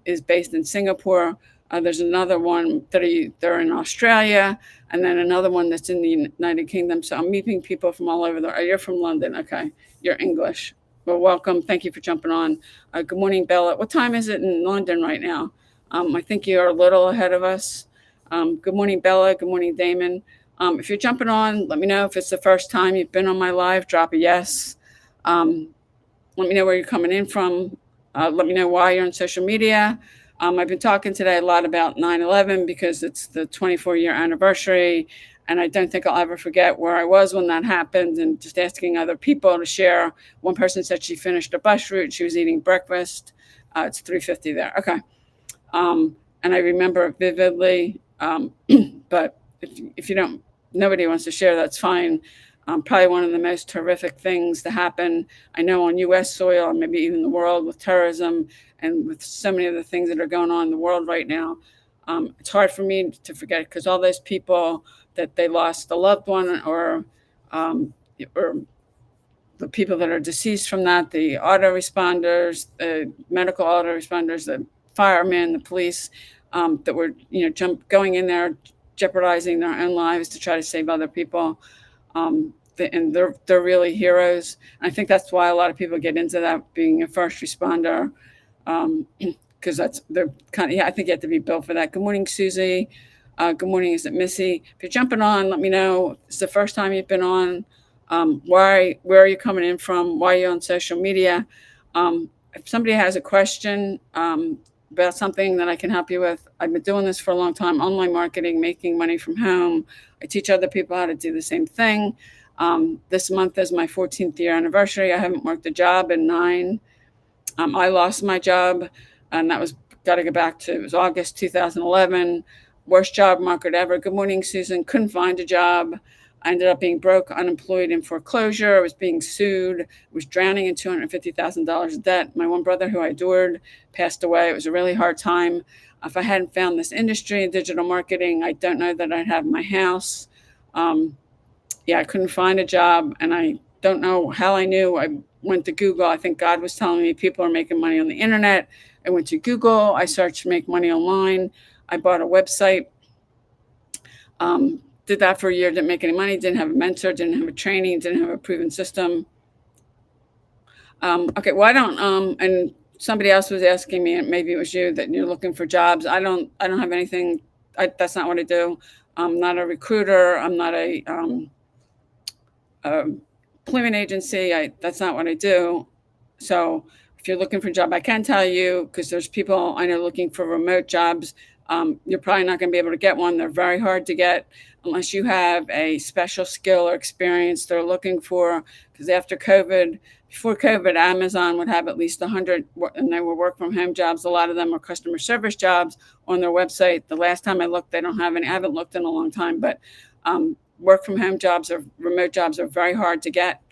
is based in Singapore. There's another one they're in Australia, and then another one that's in the United Kingdom. So I'm meeting people from all over there. You're from London. Okay. You're English. Well, welcome. Thank you for jumping on. Good morning, Bella. What time is it in London right now? I think you're a little ahead of us. Good morning, Bella. Good morning, Damon. If you're jumping on, let me know if it's the first time you've been on my live. Drop a yes. Let me know where you're coming in from. Let me know why you're on social media. I've been talking today a lot about 9/11 because it's the 24-year anniversary, and I don't think I'll ever forget where I was when that happened, and just asking other people to share. One person said she finished a bus route. She was eating breakfast. It's 3:50 there. Okay. And I remember it vividly. But if you don't, nobody wants to share, that's fine. Probably one of the most horrific things to happen, I know, on U.S. soil, or maybe even the world, with terrorism and with so many of the things that are going on in the world right now. It's hard for me to forget, because all those people that they lost a loved one, um, or the people that are deceased from that, the auto responders, the medical auto responders, the firemen, the police, that were, going in there, jeopardizing their own lives to try to save other people. And they're really heroes. And I think that's why a lot of people get into that, being a first responder, because that's they're kind of, yeah. I think you have to be built for that. Good morning, Susie. Good morning. Is it Missy? If you're jumping on, let me know. If it's the first time you've been on. Where are you coming in from? Why are you on social media? If somebody has a question, about something that I can help you with, I've been doing this for a long time. Online marketing, making money from home. I teach other people how to do the same thing. This month is my 14th year anniversary. I haven't worked a job in 9. I lost my job, and that was, got to go back to, it was August 2011. Worst job market ever. Good morning, Susan. Couldn't find a job. I ended up being broke, unemployed, in foreclosure. I was being sued. I was drowning in $250,000 debt. My one brother, who I adored, passed away. It was a really hard time. If I hadn't found this industry in digital marketing, I don't know that I'd have my house. Yeah, I couldn't find a job, and I don't know how I knew. I went to Google. I think God was telling me people are making money on the internet. I went to Google. I searched make money online. I bought a website. Did that for a year. Didn't make any money. Didn't have a mentor. Didn't have a training. Didn't have a proven system. Okay, well, I don't. And somebody else was asking me, and maybe it was you, that you're looking for jobs. I don't. I don't have anything. That's not what I do. I'm not a recruiter. I'm not a employment agency. That's not what I do. So if you're looking for a job, I can tell you, because there's people I know looking for remote jobs. You're probably not going to be able to get one. They're very hard to get unless you have a special skill or experience they're looking for. Because after COVID, before COVID, Amazon would have at least 100, and they were work from home jobs. A lot of them were customer service jobs on their website. The last time I looked, they don't have any. I haven't looked in a long time, but work from home jobs or remote jobs are very hard to get.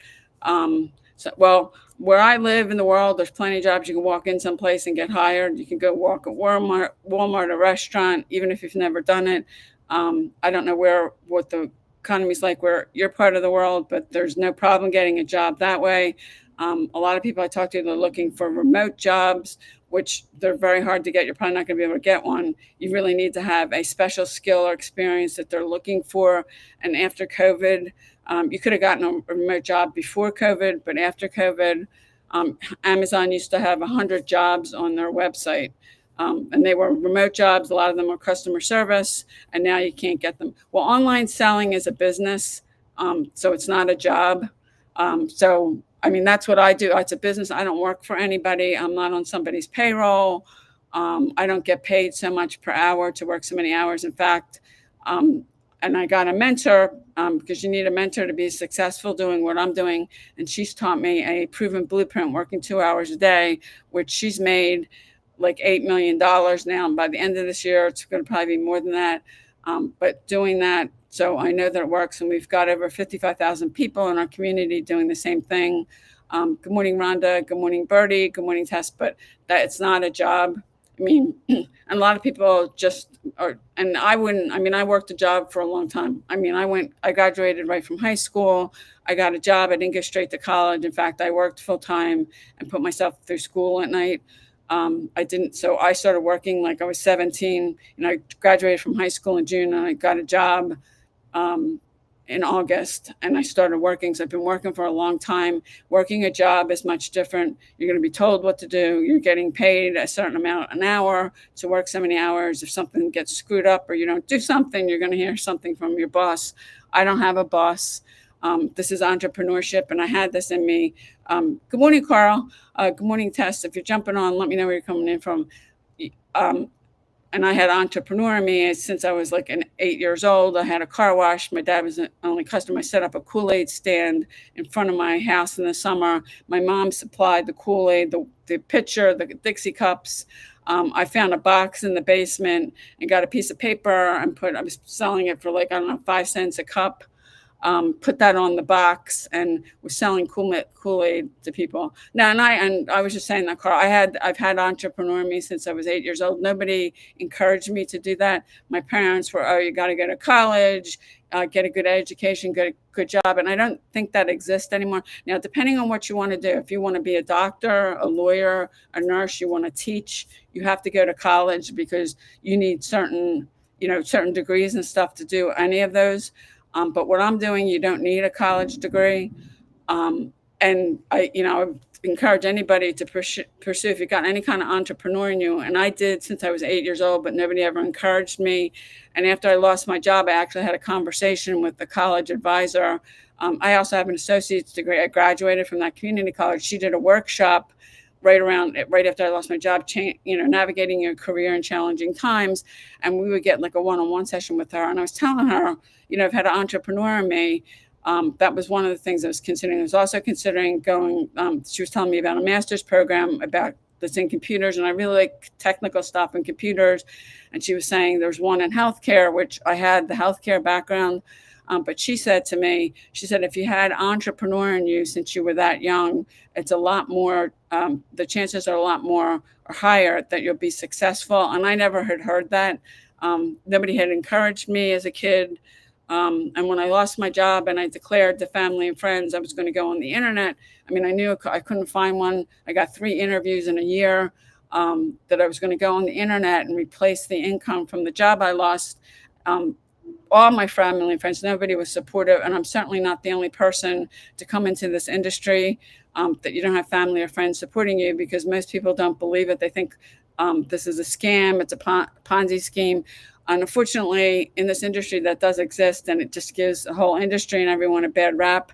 Well, where I live in the world, there's plenty of jobs. You can walk in someplace and get hired. You can go work at Walmart, a restaurant, even if you've never done it. I don't know what the economy's like where you're part of the world, but there's no problem getting a job that way. A lot of people I talk to, they're looking for remote jobs, which they're very hard to get. You're probably not going to be able to get one. You really need to have a special skill or experience that they're looking for. And after COVID, you could have gotten a remote job before COVID, but after COVID, Amazon used to have 100 jobs on their website. And they were remote jobs. A lot of them were customer service, and now you can't get them. Well, online selling is a business, so it's not a job. I mean, that's what I do. It's a business. I don't work for anybody. I'm not on somebody's payroll. I don't get paid so much per hour to work so many hours. In fact, and I got a mentor, because you need a mentor to be successful doing what I'm doing. And she's taught me a proven blueprint, working 2 hours a day, which she's made like $8 million now. And by the end of this year, it's going to probably be more than that. But doing that, so I know that it works. And we've got over 55,000 people in our community doing the same thing. Good morning, Rhonda. Good morning, Bertie. Good morning, Tess. But that it's not a job. I mean, and a lot of people just are, and I wouldn't, I mean, I worked a job for a long time. I mean, I graduated right from high school. I got a job. I didn't go straight to college. In fact, I worked full time and put myself through school at night. So I started working like I was 17, and I graduated from high school in June, and I got a job in August, and I started working. So I've been working for a long time. Working a job is much different. You're going to be told what to do. You're getting paid a certain amount an hour to work so many hours. If something gets screwed up or you don't do something, you're going to hear something from your boss. I don't have a boss. This is entrepreneurship, and I had this in me. Good morning, Carl. Good morning, Tess. If you're jumping on, let me know where you're coming in from. And I had entrepreneur in me since I was like 8 years old. I had a car wash. My dad was the only customer. I set up a Kool-Aid stand in front of my house in the summer. My mom supplied the Kool-Aid, the pitcher, the Dixie cups. I found a box in the basement and got a piece of paper and I was selling it for like, I don't know, 5 cents a cup. put that on the box and was selling Kool-Aid to people. Now, and I was just saying that, Carl, I've had entrepreneur in me since I was 8 years old. Nobody encouraged me to do that. My parents were, oh, you got to go to college, get a good education, get a good job. And I don't think that exists anymore. Now, depending on what you want to do, if you want to be a doctor, a lawyer, a nurse, you want to teach, you have to go to college because you need certain degrees and stuff to do any of those. But what I'm doing, you don't need a college degree. Um, and I encourage anybody to pursue if you got any kind of entrepreneur in you. And I did since I was 8 years old, but nobody ever encouraged me. And after I lost my job, I actually had a conversation with the college advisor. I also have an associate's degree. I graduated from that community college. She did a workshop right after I lost my job, navigating your career in challenging times. And we would get like a one-on-one session with her. And I was telling her, I've had an entrepreneur in me. That was one of the things I was considering. I was also considering going, she was telling me about a master's program that's in computers, and I really like technical stuff in computers. And she was saying there's one in healthcare, which I had the healthcare background. But she said to me, if you had entrepreneur in you since you were that young, it's a lot more, the chances are a lot more or higher that you'll be successful. And I never had heard that. Nobody had encouraged me as a kid. And when I lost my job and I declared to family and friends I was going to go on the internet, I mean, I knew I couldn't find one. I got 3 interviews in a year, that I was going to go on the internet and replace the income from the job I lost. All my family and friends, nobody was supportive. And I'm certainly not the only person to come into this industry that you don't have family or friends supporting you, because most people don't believe it. They think this is a scam. It's a Ponzi scheme. And unfortunately, in this industry, that does exist, and it just gives the whole industry and everyone a bad rap.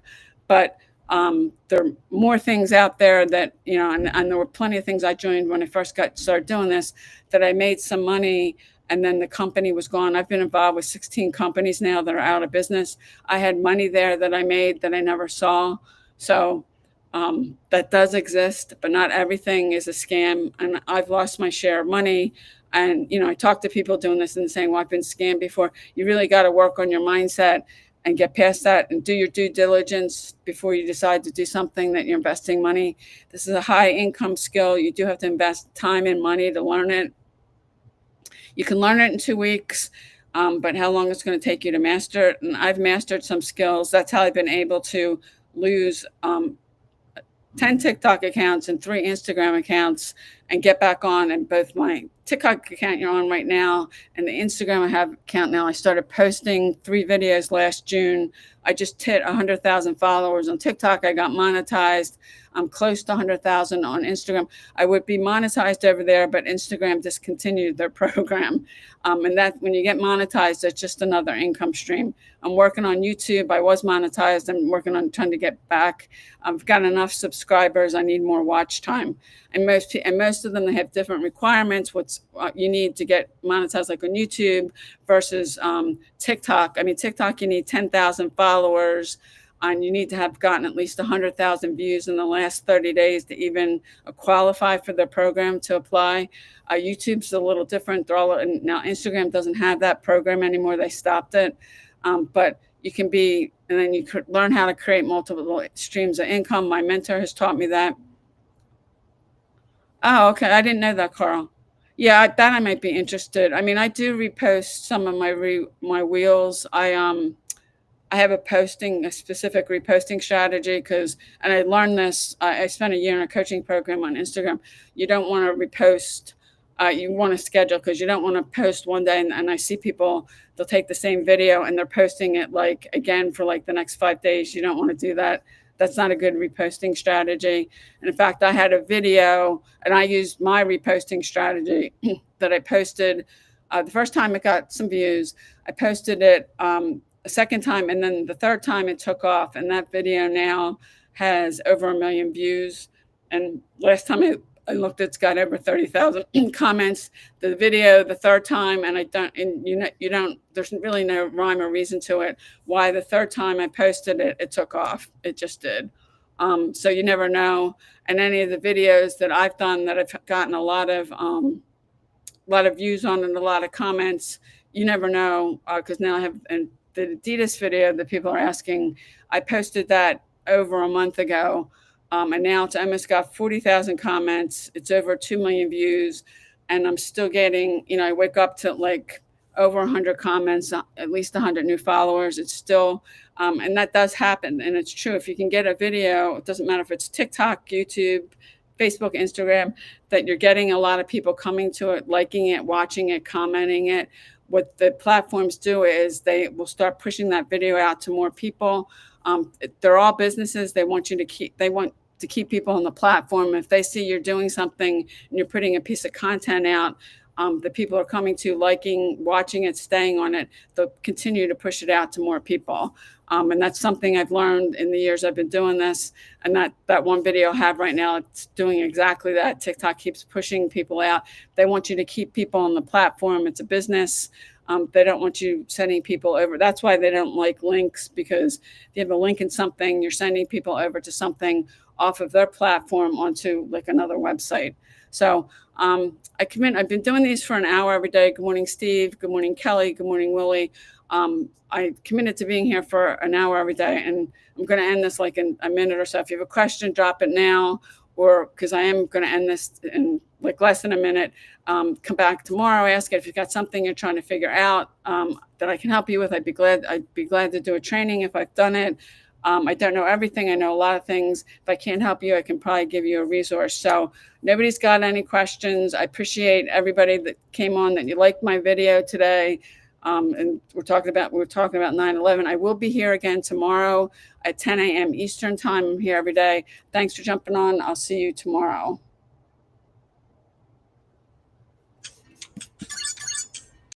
But there are more things out there that, and there were plenty of things I joined when I first started doing this, that I made some money and then the company was gone. I've been involved with 16 companies now that are out of business. I had money there that I made that I never saw. So that does exist, but not everything is a scam. And I've lost my share of money. And, I talk to people doing this and saying, well, I've been scammed before. You really got to work on your mindset and get past that and do your due diligence before you decide to do something that you're investing money. This is a high income skill. You do have to invest time and money to learn it. You can learn it in 2 weeks, but how long it's going to take you to master it. And I've mastered some skills. That's how I've been able to lose 10 TikTok accounts and 3 Instagram accounts and get back on. And both my TikTok account you're on right now and the Instagram I have account now, I started posting 3 videos last June. I just hit 100,000 followers on TikTok. I got monetized. I'm close to 100,000 on Instagram. I would be monetized over there, but Instagram discontinued their program. And that when you get monetized, it's just another income stream. I'm working on YouTube. I was monetized. I'm working on trying to get back. I've got enough subscribers. I need more watch time. And most of them, they have different requirements. What's you need to get monetized, like on YouTube versus TikTok. I mean, TikTok, you need 10,000 followers. And you need to have gotten at least 100,000 views in the last 30 days to even qualify for the program to apply. YouTube's a little different. Now Instagram doesn't have that program anymore. They stopped it. But you can and then you could learn how to create multiple streams of income. My mentor has taught me that. Oh, okay. I didn't know that, Carl. Yeah, that I might be interested. I mean, I do repost some of my reels. I have a specific reposting strategy and I learned this. I spent a year in a coaching program on Instagram. You don't want to repost. You want to schedule because you don't want to post one day. And I see people, they'll take the same video and they're posting it like again for like the next 5 days. You don't want to do that. That's not a good reposting strategy. And in fact, I had a video and I used my reposting strategy that I posted. The first time it got some views, I posted it a second time, and then the third time it took off. And that video now has over 1 million views. And last time I looked, it's got over 30,000 comments. The video, the third time, and there's really no rhyme or reason to it. Why the third time I posted it, it took off. It just did. So you never know. And any of the videos that I've done that I've gotten a lot of views on and a lot of comments, you never know because now I have the Adidas video that people are asking, I posted that over a month ago. And now it's almost got 40,000 comments. It's over 2 million views. And I'm still getting, I wake up to like over 100 comments, at least 100 new followers. It's still, and that does happen. And it's true. If you can get a video, it doesn't matter if it's TikTok, YouTube, Facebook, Instagram, that you're getting a lot of people coming to it, liking it, watching it, commenting it. What the platforms do is they will start pushing that video out to more people. They're all businesses. They want to keep people on the platform. If they see you're doing something and you're putting a piece of content out, the people are coming to, liking, watching it, staying on it, they'll continue to push it out to more people. And that's something I've learned in the years I've been doing this. And that one video I have right now, it's doing exactly that. TikTok keeps pushing people out. They want you to keep people on the platform. It's a business. They don't want you sending people over. That's why they don't like links, because if you have a link in something, you're sending people over to something off of their platform onto like another website. So I've been doing these for an hour every day. Good morning, Steve. Good morning, Kelly. Good morning, Willie. I committed to being here for an hour every day, and I'm going to end this like in a minute or so. If you have a question, drop it now, or because I am going to end this in like less than a minute. Come back tomorrow. Ask it if you've got something you're trying to figure out that I can help you with. I'd be glad to do a training if I've done it. I don't know everything. I know a lot of things. If I can't help you, I can probably give you a resource. So nobody's got any questions. I appreciate everybody that came on, that you liked my video today. And we're talking about 9/11. I will be here again tomorrow at 10 a.m. Eastern time. I'm here every day. Thanks for jumping on. I'll see you tomorrow.